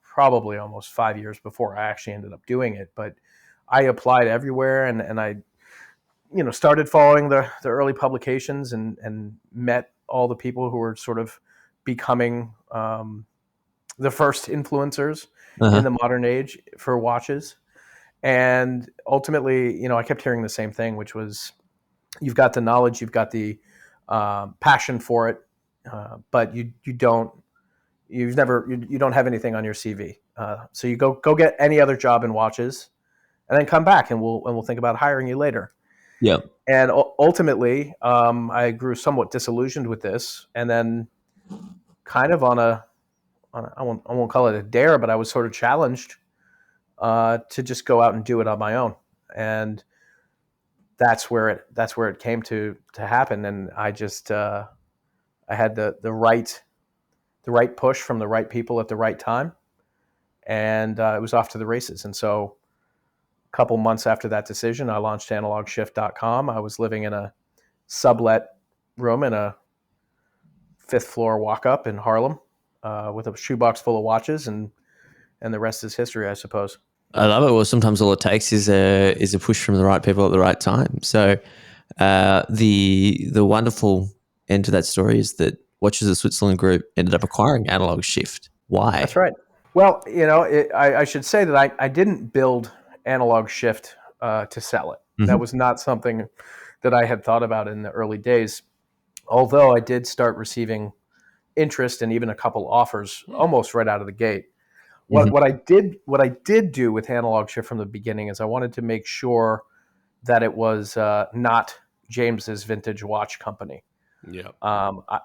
Speaker 3: probably almost 5 years before I actually ended up doing it. But I applied everywhere, and I, started following the early publications and met all the people who were sort of becoming the first influencers in the modern age for watches. And ultimately, I kept hearing the same thing, which was, you've got the knowledge, you've got the passion for it, but you don't have anything on your CV. So you go get any other job in watches, and then come back, and we'll think about hiring you later.
Speaker 4: Yeah.
Speaker 3: And ultimately, I grew somewhat disillusioned with this, and then kind of I won't call it a dare, but I was sort of challenged to just go out and do it on my own. And that's where it came to happen. And I just I had the right push from the right people at the right time, and it was off to the races. And so a couple months after that decision, I launched analogshift.com. I was living in a sublet room in a 5th floor walk up in Harlem with a shoebox full of watches, and the rest is history, I suppose.
Speaker 4: I love it. Well, sometimes all it takes is a push from the right people at the right time. So the wonderful end to that story is that Watches of Switzerland Group ended up acquiring Analog Shift. Why?
Speaker 3: That's right. Well, I should say that I didn't build Analog Shift to sell it. Mm-hmm. That was not something that I had thought about in the early days, although I did start receiving interest and even a couple offers almost right out of the gate. What I did do with Analog Shift from the beginning is I wanted to make sure that it was not James's vintage watch company.
Speaker 2: Yeah.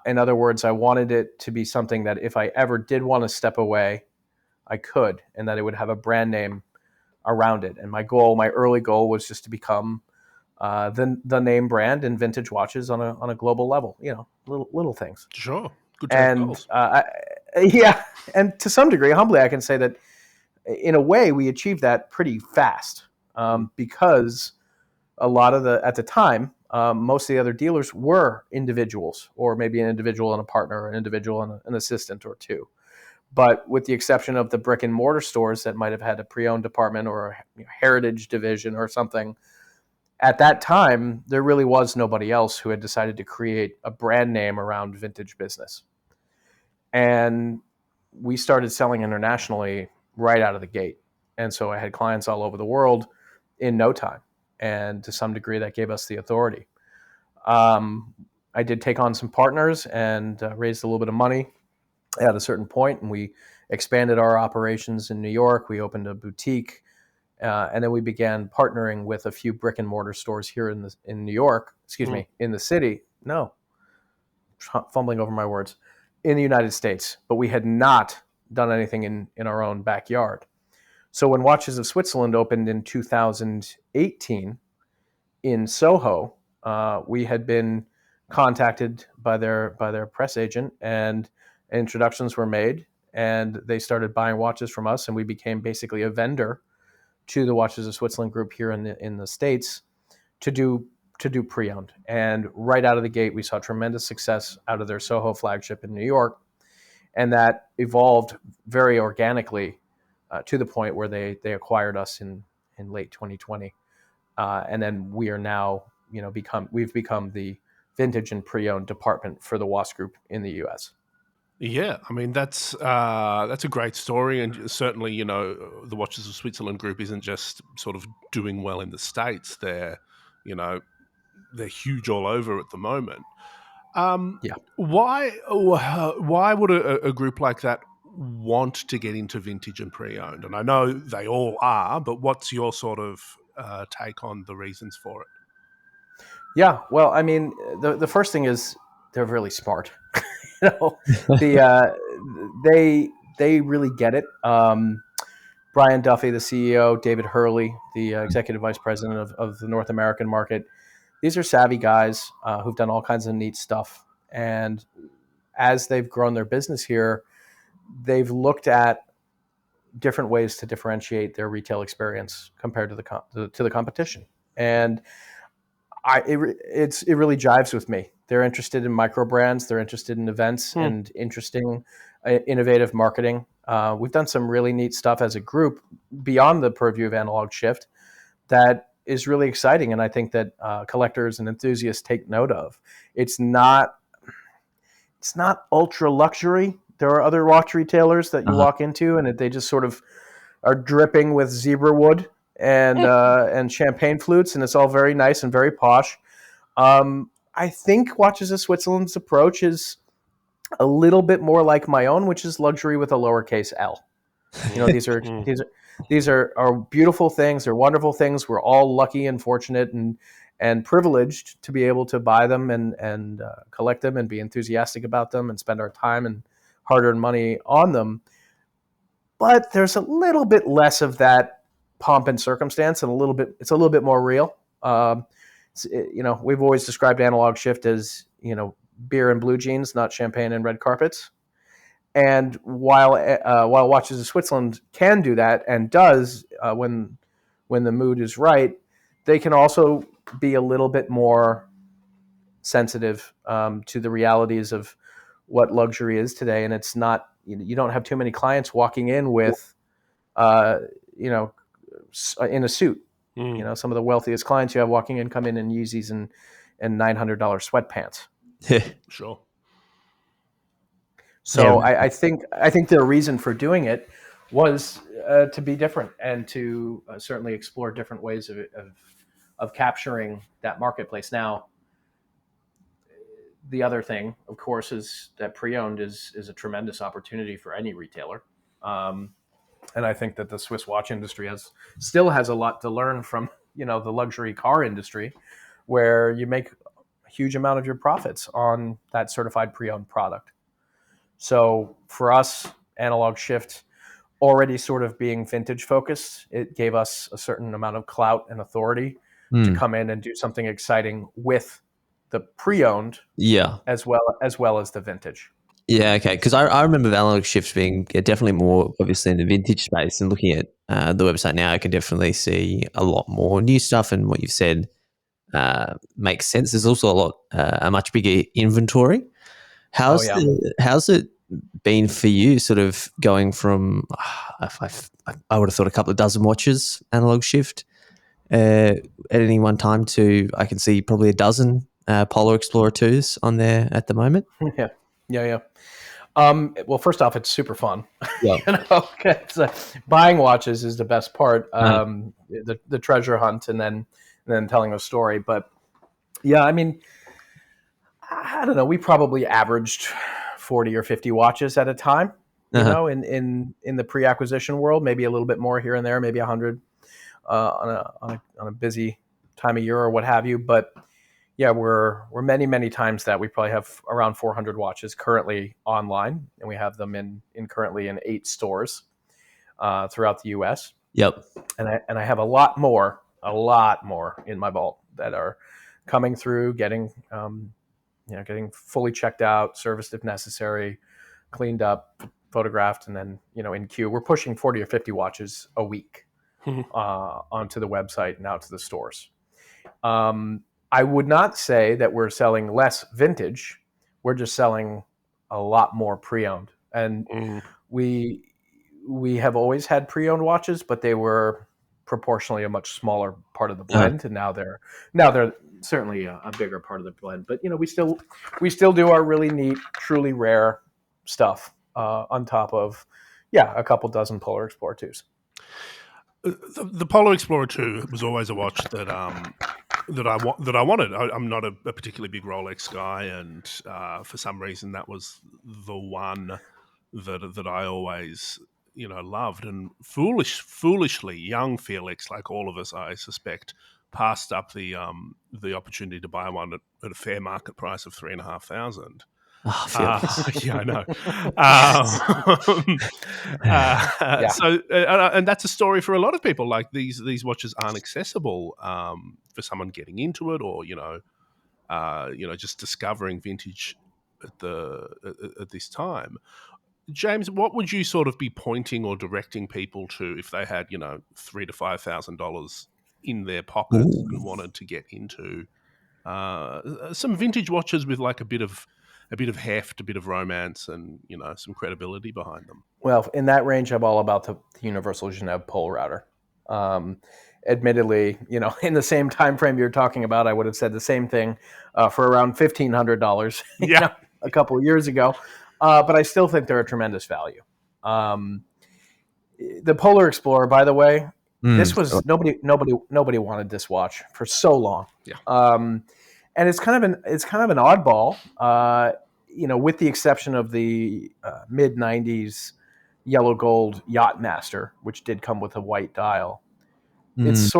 Speaker 3: In other words, I wanted it to be something that if I ever did want to step away, I could, and that it would have a brand name around it. And my early goal was just to become the name brand in vintage watches on a global level. Little things.
Speaker 2: Sure. Good goals.
Speaker 3: Yeah, and to some degree, humbly, I can say that in a way we achieved that pretty fast because a lot of at the time, most of the other dealers were individuals, or maybe an individual and a partner, or an individual and an assistant or two. But with the exception of the brick and mortar stores that might have had a pre-owned department or a heritage division or something, at that time, there really was nobody else who had decided to create a brand name around vintage business. And we started selling internationally right out of the gate. And so I had clients all over the world in no time. And to some degree, that gave us the authority. I did take on some partners and raised a little bit of money at a certain point, and we expanded our operations in New York. We opened a boutique, and then we began partnering with a few brick and mortar stores here in New York. Excuse me, in the city. No, fumbling over my words. In the United States, but we had not done anything in our own backyard. So when Watches of Switzerland opened in 2018 in Soho, we had been contacted by their press agent, and introductions were made, and they started buying watches from us, and we became basically a vendor to the Watches of Switzerland Group here in the States to do pre-owned. And right out of the gate, we saw tremendous success out of their Soho flagship in New York, and that evolved very organically to the point where they acquired us in late 2020, and then we are now we've become the vintage and pre-owned department for the WAS Group in the U.S.
Speaker 2: Yeah, I mean that's a great story, and certainly the Watches of Switzerland Group isn't just sort of doing well in the States. They're huge all over at the moment. Why would a group like that want to get into vintage and pre-owned? And I know they all are, but what's your sort of take on the reasons for it?
Speaker 3: Yeah, well, I mean, the first thing is they're really smart. They really get it. Brian Duffy, the CEO, David Hurley, the executive vice president of the North American market. These are savvy guys who've done all kinds of neat stuff. And as they've grown their business here, they've looked at different ways to differentiate their retail experience compared to the competition. And it really jives with me. They're interested in micro brands. They're interested in events and interesting, innovative marketing. We've done some really neat stuff as a group beyond the purview of Analog Shift that is really exciting, and I think that collectors and enthusiasts take note of. It's not ultra luxury. There are other watch retailers that you walk into, and they just sort of are dripping with zebra wood and champagne flutes, and it's all very nice and very posh. I think Watches of Switzerland's approach is a little bit more like my own, which is luxury with a lowercase L. These are beautiful things. They're wonderful things. We're all lucky and fortunate and privileged to be able to buy them and collect them and be enthusiastic about them and spend our time and hard-earned money on them. But there's a little bit less of that pomp and circumstance, and it's a little bit more real. we've always described Analog Shift as, beer and blue jeans, not champagne and red carpets. And while Watches of Switzerland can do that and does when the mood is right, they can also be a little bit more sensitive to the realities of what luxury is today. And it's not, you don't have too many clients walking in with, in a suit. Some of the wealthiest clients you have walking in come in Yeezys and $900 sweatpants.
Speaker 2: Sure.
Speaker 3: So yeah. I think the reason for doing it was to be different and to certainly explore different ways of capturing that marketplace. Now, the other thing, of course, is that pre-owned is a tremendous opportunity for any retailer. And I think that the Swiss watch industry still has a lot to learn from, the luxury car industry, where you make a huge amount of your profits on that certified pre-owned product. So for us, Analog Shift, already sort of being vintage focused, it gave us a certain amount of clout and authority to come in and do something exciting with the pre-owned, as well as the vintage.
Speaker 4: Yeah, okay. Because I remember Analog Shift being definitely more obviously in the vintage space, and looking at the website now, I can definitely see a lot more new stuff, and what you've said makes sense. There's also a much bigger inventory. How's it been for you, sort of going from, I would have thought a couple of dozen watches, Analog Shift, at any one time, to, I can see probably a dozen Polar Explorer 2s on there at the moment?
Speaker 3: Yeah. Well, first off, it's super fun.
Speaker 4: Yeah.
Speaker 3: Buying watches is the best part. The treasure hunt, and then telling a story. But yeah, I mean, I don't know. We probably averaged 40 or 50 watches at a time. In the pre-acquisition world, maybe a little bit more here and there, maybe 100 on a busy time of year or what have you. But yeah, we're many times that. We probably have around 400 watches currently online, and we have them currently in 8 stores throughout the U.S.
Speaker 4: Yep.
Speaker 3: And I have a lot more in my vault that are coming through, getting fully checked out, serviced if necessary, cleaned up, photographed, and then in queue. We're pushing 40 or 50 watches a week onto the website and out to the stores. I would not say that we're selling less vintage. We're just selling a lot more pre-owned. And we have always had pre-owned watches, but they were proportionally a much smaller part of the blend. And now they're certainly a bigger part of the blend. But we still do our really neat, truly rare stuff on top of a couple dozen Polar Explorer 2s.
Speaker 2: The Polar Explorer 2 was always a watch that I wanted. I'm not a particularly big Rolex guy, and for some reason that was the one that I always loved. And foolishly, young Felix, like all of us, I suspect, passed up the opportunity to buy one at a fair market price of $3,500.
Speaker 4: Oh, Felix.
Speaker 2: Yeah, I know. So, and that's a story for a lot of people. Like these watches aren't accessible for someone getting into it, or just discovering vintage at this time. James, what would you sort of be pointing or directing people to if they had $3,000 to $5,000 in their pockets and wanted to get into some vintage watches with like a bit of heft, a bit of romance, and some credibility behind them?
Speaker 3: Well, in that range, I'm all about the Universal Genève pole router. Admittedly, in the same time frame you're talking about, I would have said the same thing for around $1,500 a couple of years ago. But I still think they're a tremendous value. The Polar Explorer, by the way, this was nobody wanted this watch for so long. Yeah. And it's kind of an oddball, with the exception of the mid '90s yellow gold Yachtmaster, which did come with a white dial. It's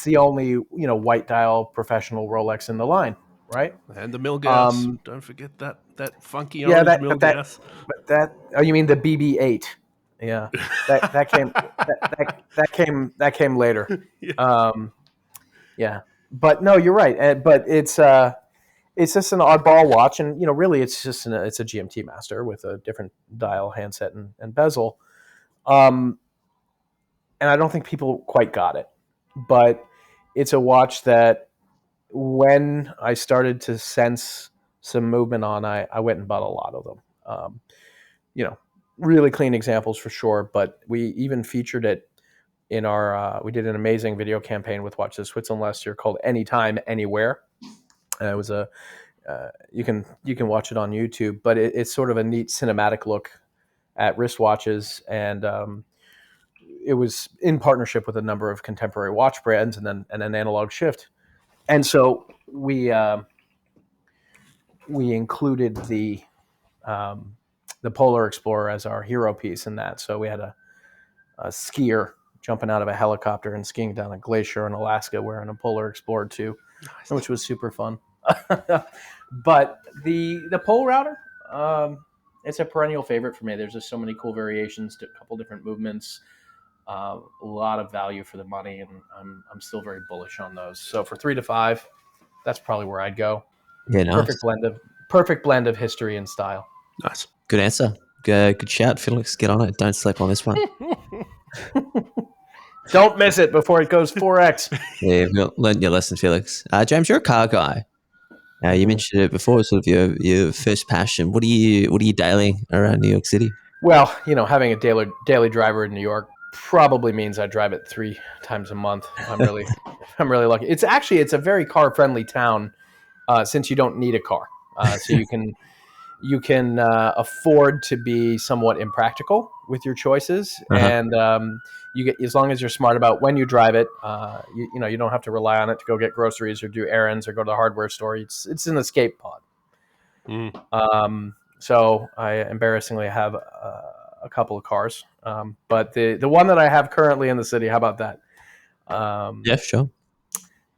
Speaker 3: the only white dial professional Rolex in the line, right?
Speaker 2: And the Milgauss. Don't forget that funky orange Milgauss.
Speaker 3: You mean the BB-8? Yeah, that came later.
Speaker 2: Yeah.
Speaker 3: Yeah. But no, you're right. But it's just an oddball watch, and really, it's just it's a GMT Master with a different dial, handset, and bezel. And I don't think people quite got it, but it's a watch that when I started to sense some movement on, I went and bought a lot of them. Really clean examples for sure, but we even featured it in our, we did an amazing video campaign with Watches of Switzerland last year called Anytime, Anywhere. It was you can watch it on YouTube, but it's sort of a neat cinematic look at wristwatches, and it was in partnership with a number of contemporary watch brands, and an analog shift. And so we included the Polar Explorer as our hero piece in that. So we had a skier jumping out of a helicopter and skiing down a glacier in Alaska wearing a Polar Explorer 2, which was super fun. But the pole router, it's a perennial favorite for me. There's just so many cool variations to a couple different movements, a lot of value for the money, and I'm still very bullish on those. So for 3 to 5, that's probably where I'd go.
Speaker 4: Yeah, nice.
Speaker 3: Perfect blend of history and style.
Speaker 2: Nice.
Speaker 4: Good answer. Good shout, Felix. Get on it. Don't sleep on this one.
Speaker 3: Don't miss it before it goes 4x.
Speaker 4: Yeah, you've learned your lesson, Felix. James, you're a car guy. You mentioned it before, sort of your first passion. What are you daily around New York City?
Speaker 3: Well, having a daily driver in New York probably means I drive it 3 times a month. I'm really lucky. It's a very car friendly town, since you don't need a car, so you can afford to be somewhat impractical with your choices, and you get, as long as you're smart about when you drive it, you don't have to rely on it to go get groceries or do errands or go to the hardware store. It's an escape pod. So I embarrassingly have a couple of cars, but the one that I have currently in the city, how about that?
Speaker 4: Yeah, sure.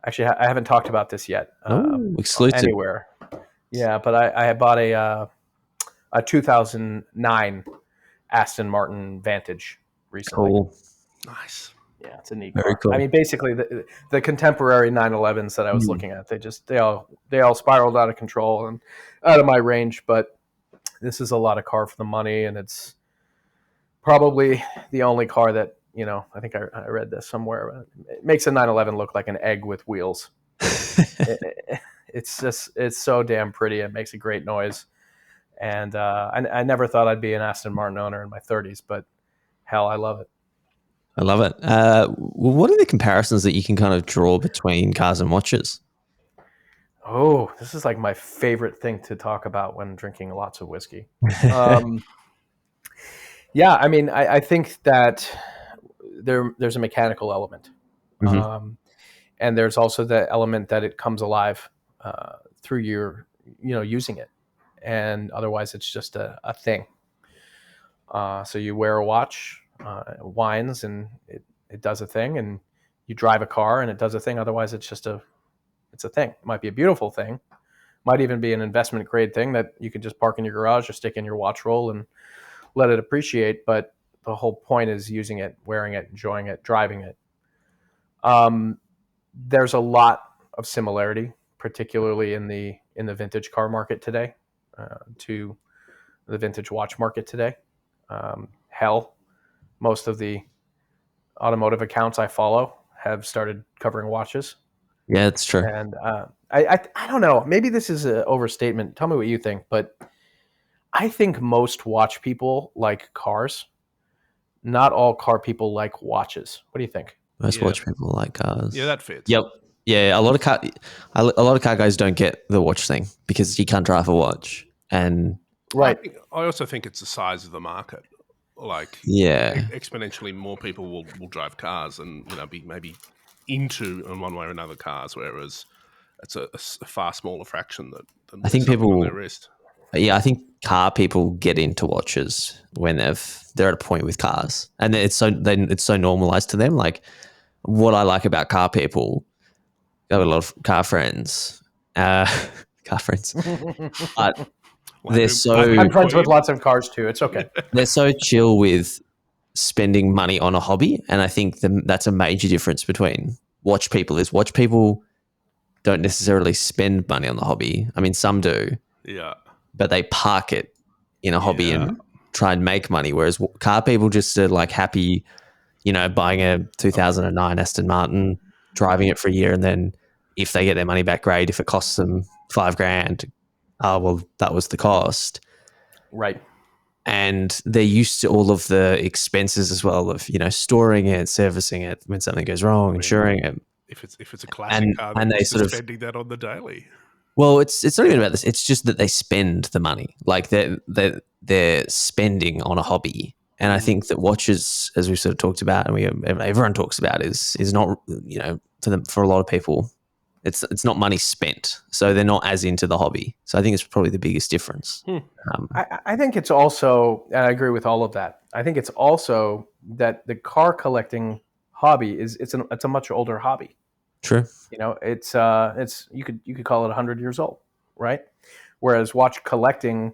Speaker 3: Actually, I haven't talked about this yet.
Speaker 4: Exclusive.
Speaker 3: Anywhere. Yeah, but I bought a 2009 Aston Martin Vantage recently.
Speaker 4: Cool.
Speaker 2: Nice.
Speaker 3: Yeah, it's a neat
Speaker 4: Very
Speaker 3: car.
Speaker 4: cool.
Speaker 3: I mean, basically the contemporary 911s that I was looking at, they all spiraled out of control and out of my range. But this is a lot of car for the money, and it's probably the only car that I think I read this somewhere. It makes a 911 look like an egg with wheels. It's so damn pretty. It makes a great noise. And I never thought I'd be an Aston Martin owner in my 30s, but hell, I love it.
Speaker 4: I love it. What are the comparisons that you can kind of draw between cars and watches?
Speaker 3: Oh, this is like my favorite thing to talk about when drinking lots of whiskey. Yeah, I mean, I think that there's a mechanical element. And there's also the element that it comes alive through your, using it. And otherwise, it's just a thing. So you wear a watch, it whines, and it does a thing. And you drive a car, and it does a thing. Otherwise, it's a thing. It might be a beautiful thing. Might even be an investment grade thing that you can just park in your garage or stick in your watch roll and let it appreciate. But the whole point is using it, wearing it, enjoying it, driving it. There's a lot of similarity, particularly in the vintage car market today, to the vintage watch market today. Hell, most of the automotive accounts I follow have started covering watches.
Speaker 4: Yeah, it's true.
Speaker 3: And I don't know. Maybe this is an overstatement. Tell me what you think. But I think most watch people like cars. Not all car people like watches. What do you think?
Speaker 4: Most watch people like cars.
Speaker 2: Yeah, that fits.
Speaker 4: Yep. Yeah, a lot of car guys don't get the watch thing because you can't drive a watch. And
Speaker 3: right.
Speaker 2: I also think it's the size of the market. Like, exponentially more people will drive cars and be maybe into in one way or another cars, whereas it's a far smaller fraction than
Speaker 4: I think people
Speaker 2: on their wrist.
Speaker 4: Yeah, I think car people get into watches when they're at a point with cars, and it's so normalized to them. Like, what I like about car people, I have a lot of car friends, but they're so.
Speaker 3: I'm friends with lots of cars too. It's okay.
Speaker 4: They're so chill with spending money on a hobby, and I think that's a major difference between watch people. Watch people don't necessarily spend money on the hobby. I mean, some do,
Speaker 2: Yeah.
Speaker 4: but they park it in a hobby
Speaker 2: Yeah.
Speaker 4: and try and make money. Whereas car people just are like happy, buying a 2009 Aston Martin, driving it for a year, and then if they get their money back, great. If it costs them $5,000, well, that was the cost.
Speaker 3: Right.
Speaker 4: And they're used to all of the expenses as well of, storing it, servicing it when something goes wrong, insuring it.
Speaker 2: If it's a classic car, they're
Speaker 4: and they
Speaker 2: used to
Speaker 4: sort of
Speaker 2: spending that on the daily.
Speaker 4: Well, it's not even about this. It's just that they spend the money, like they're spending on a hobby. And I think that watches, as we've sort of talked about, and everyone talks about, is not, for a lot of people, it's not money spent, so they're not as into the hobby. So I think it's probably the biggest difference.
Speaker 3: I think it's also, and I agree with all of that. I think it's also that the car collecting hobby it's a much older hobby.
Speaker 4: True.
Speaker 3: It's you could call it 100 years old, right? Whereas watch collecting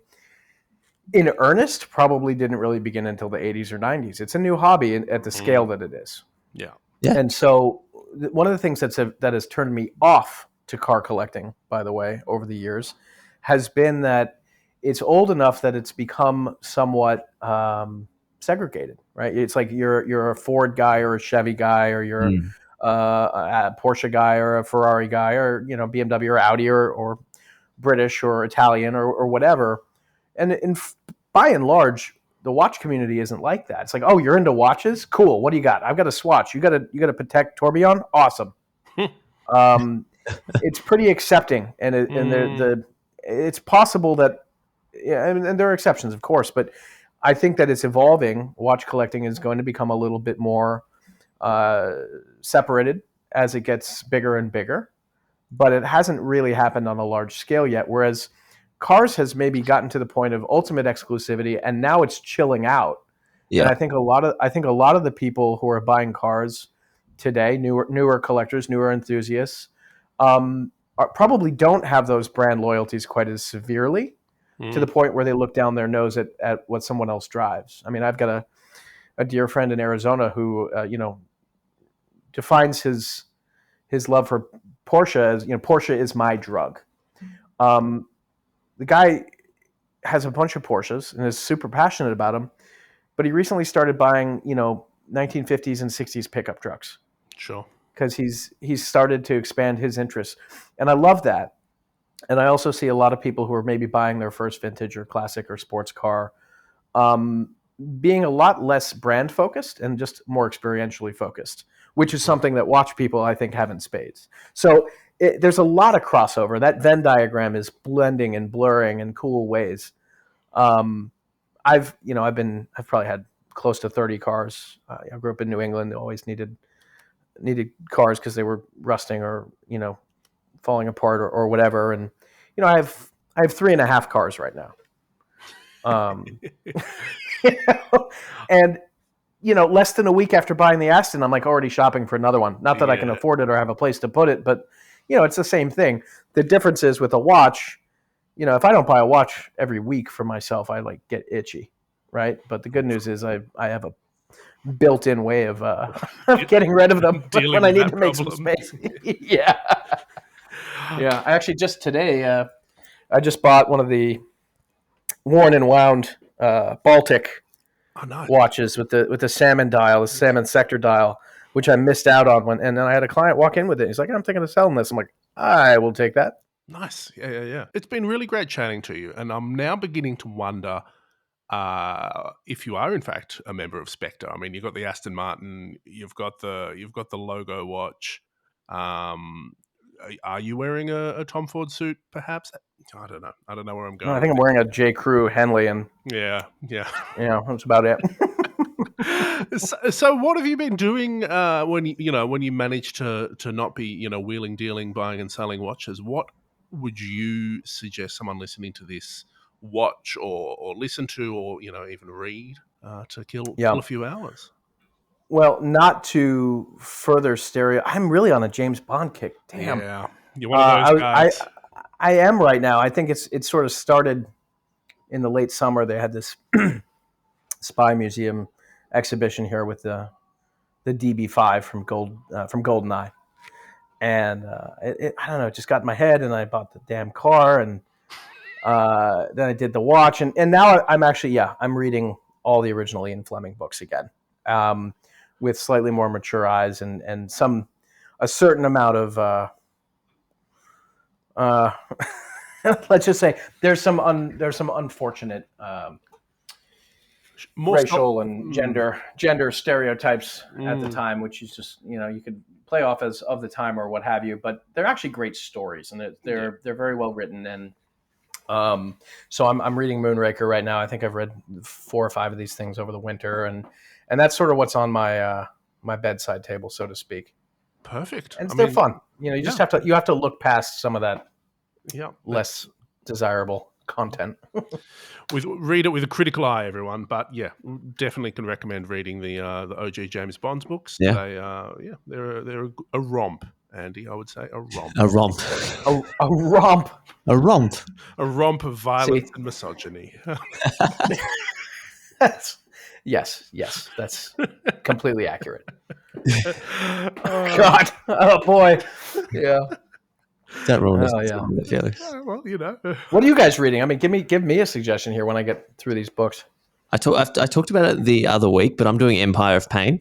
Speaker 3: in earnest probably didn't really begin until the 80s or 90s. It's a new hobby at the scale that it is.
Speaker 2: Yeah.
Speaker 3: And so one of the things that has turned me off to car collecting, by the way, over the years, has been that it's old enough that it's become somewhat segregated, right? It's like you're a Ford guy or a Chevy guy, or you're a Porsche guy or a Ferrari guy, or BMW or Audi or British or Italian or whatever. And by and large, the watch community isn't like that. It's like, oh, you're into watches? Cool. What do you got? I've got a Swatch. You got a Patek Tourbillon? Awesome. It's pretty accepting, and it's possible that, and there are exceptions, of course, but I think that it's evolving. Watch collecting is going to become a little bit more separated as it gets bigger and bigger, but it hasn't really happened on a large scale yet. Whereas cars has maybe gotten to the point of ultimate exclusivity, and now it's chilling out. Yeah. And I think a lot of the people who are buying cars today, newer collectors, newer enthusiasts, probably don't have those brand loyalties quite as severely to the point where they look down their nose at what someone else drives. I mean, I've got a dear friend in Arizona who defines his love for Porsche as, Porsche is my drug. The guy has a bunch of Porsches and is super passionate about them, but he recently started buying, 1950s and 60s pickup trucks.
Speaker 2: Sure. Because
Speaker 3: he's started to expand his interests. And I love that. And I also see a lot of people who are maybe buying their first vintage or classic or sports car being a lot less brand focused and just more experientially focused, which is something that watch people, I think, have in spades. So there's a lot of crossover. That Venn diagram is blending and blurring in cool ways. I've probably had close to 30 cars. I grew up in New England. They always needed cars because they were rusting or, falling apart or whatever. And, I have 3.5 cars right now. And, less than a week after buying the Aston, I'm like already shopping for another one. Not that I can afford it or have a place to put it, but, it's the same thing. The difference is with a watch, if I don't buy a watch every week for myself, I get itchy, right? But the good news is I have a built-in way of getting rid of them when I need to make some space. Yeah. Yeah. I actually just today, I just bought one of the worn and wound Baltic watches with the salmon dial, the salmon sector dial, which I missed out on and then I had a client walk in with it. He's like, I'm thinking of selling this. I'm like, I will take that.
Speaker 2: Nice. Yeah. It's been really great chatting to you. And I'm now beginning to wonder if you are in fact a member of Spectre. I mean, you've got the Aston Martin, you've got the logo watch. Are you wearing a Tom Ford suit, perhaps? I don't know. I don't know where I'm going.
Speaker 3: No, I think I'm wearing a J. Crew Henley, and
Speaker 2: yeah,
Speaker 3: that's about it.
Speaker 2: So, what have you been doing when you manage to not be wheeling, dealing, buying and selling watches? What would you suggest someone listening to this watch or listen to or even read to kill a few hours?
Speaker 3: Well, not to further I'm really on a James Bond kick. Damn.
Speaker 2: Yeah. You're one of those guys.
Speaker 3: I am right now. I think it sort of started in the late summer. They had this spy museum exhibition here with the DB5 from GoldenEye. and I don't know, it just got in my head, and I bought the damn car, and then I did the watch, and now I'm actually I'm reading all the original Ian Fleming books again, with slightly more mature eyes and a certain amount of let's just say there's some unfortunate racial and gender stereotypes at the time, which is just, you could play off as of the time or what have you, but they're actually great stories, and they're very well written. And so I'm reading Moonraker right now. I think I've read 4 or 5 of these things over the winter, and that's sort of what's on my my bedside table, so to speak.
Speaker 2: Perfect.
Speaker 3: And they're fun. You just have to look past some of that less desirable content.
Speaker 2: Read it with a critical eye, everyone. But definitely can recommend reading the OG James Bond's books.
Speaker 4: Yeah.
Speaker 2: They're a romp, Andy. I would say a romp.
Speaker 4: A romp.
Speaker 3: a romp.
Speaker 4: A romp.
Speaker 2: A romp of violence and misogyny.
Speaker 3: Yes, that's completely accurate. God, oh boy, yeah.
Speaker 4: Don't ruin this.
Speaker 2: Felix. Well,
Speaker 3: What are you guys reading? I mean, give me a suggestion here when I get through these books.
Speaker 4: I talked about it the other week, but I'm doing Empire of Pain.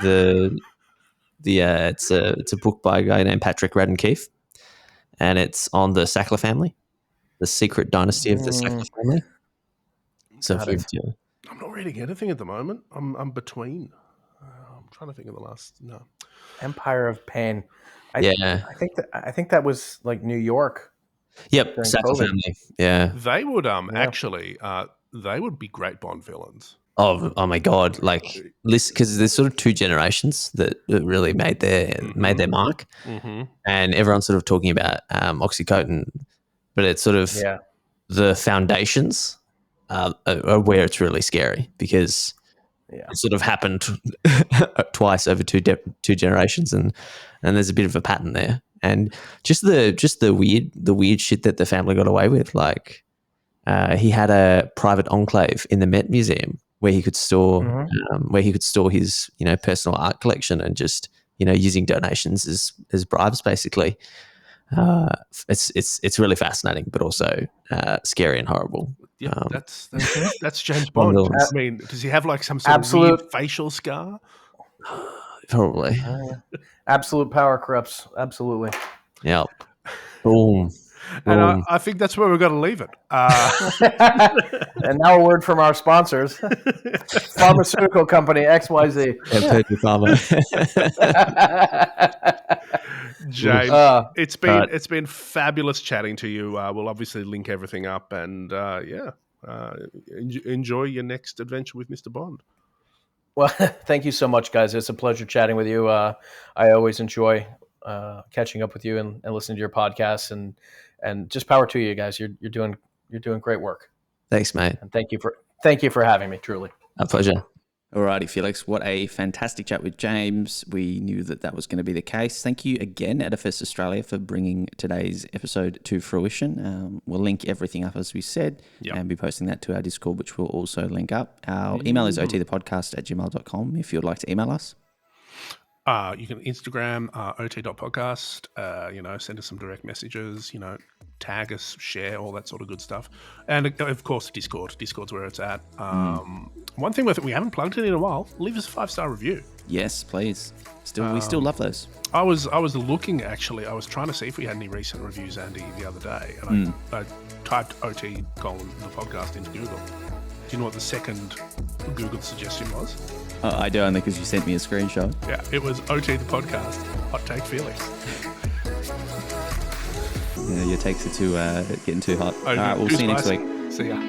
Speaker 4: It's a book by a guy named Patrick Radden Keefe, and it's on the Sackler family, the secret dynasty of the Sackler family. So
Speaker 2: I'm not reading anything at the moment. I'm between. I'm trying to think of the last. No.
Speaker 3: Empire of Pain. I think that was like New York.
Speaker 4: Yep, Sackler family. Yeah,
Speaker 2: they would actually they would be great Bond villains.
Speaker 4: Oh my God! Like, listen, because there's sort of 2 generations that really made their mark, and everyone's sort of talking about oxycodone, but it's sort of the foundations are where it's really scary, because it sort of happened twice over two generations, and there's a bit of a pattern there, and just the weird shit that the family got away with. Like, he had a private enclave in the Met Museum where he could store his personal art collection, and just using donations as bribes, basically. It's really fascinating, but also scary and horrible.
Speaker 2: Yeah, that's James Bond. I mean, does he have like some sort of weird facial scar?
Speaker 4: Probably.
Speaker 3: Absolute power corrupts. Absolutely.
Speaker 4: Yep. Boom.
Speaker 2: And I think that's where we're going to leave it.
Speaker 3: And now a word from our sponsors. Pharmaceutical company XYZ.
Speaker 2: James, it's been fabulous chatting to you. We'll obviously link everything up, and enjoy your next adventure with Mr. Bond.
Speaker 3: Well, thank you so much, guys. It's a pleasure chatting with you. I always enjoy catching up with you and listening to your podcasts, and just power to you guys. You're doing great work.
Speaker 4: Thanks, mate.
Speaker 3: And thank you for having me. Truly,
Speaker 4: a pleasure.
Speaker 1: Alrighty, Felix. What a fantastic chat with James. We knew that was going to be the case. Thank you again, Edifice Australia, for bringing today's episode to fruition. We'll link everything up, as we said, and be posting that to our Discord, which we'll also link up. Our email is otthepodcast@gmail.com if you'd like to email us.
Speaker 2: You can Instagram ot.podcast, send us some direct messages, tag us, share, all that sort of good stuff. And of course, Discord. Discord's where it's at. One thing we haven't plugged it in a while, leave us a 5-star review.
Speaker 1: Yes, please. We still love those.
Speaker 2: I was looking, actually. I was trying to see if we had any recent reviews, Andy, the other day. And I typed OT: the podcast into Google. Do you know what the second Google suggestion was?
Speaker 1: I do, only because you sent me a screenshot.
Speaker 2: Yeah, it was OT the podcast. Hot take Felix.
Speaker 1: Yeah, your takes are getting too hot. All right, we'll see you next week.
Speaker 2: See ya.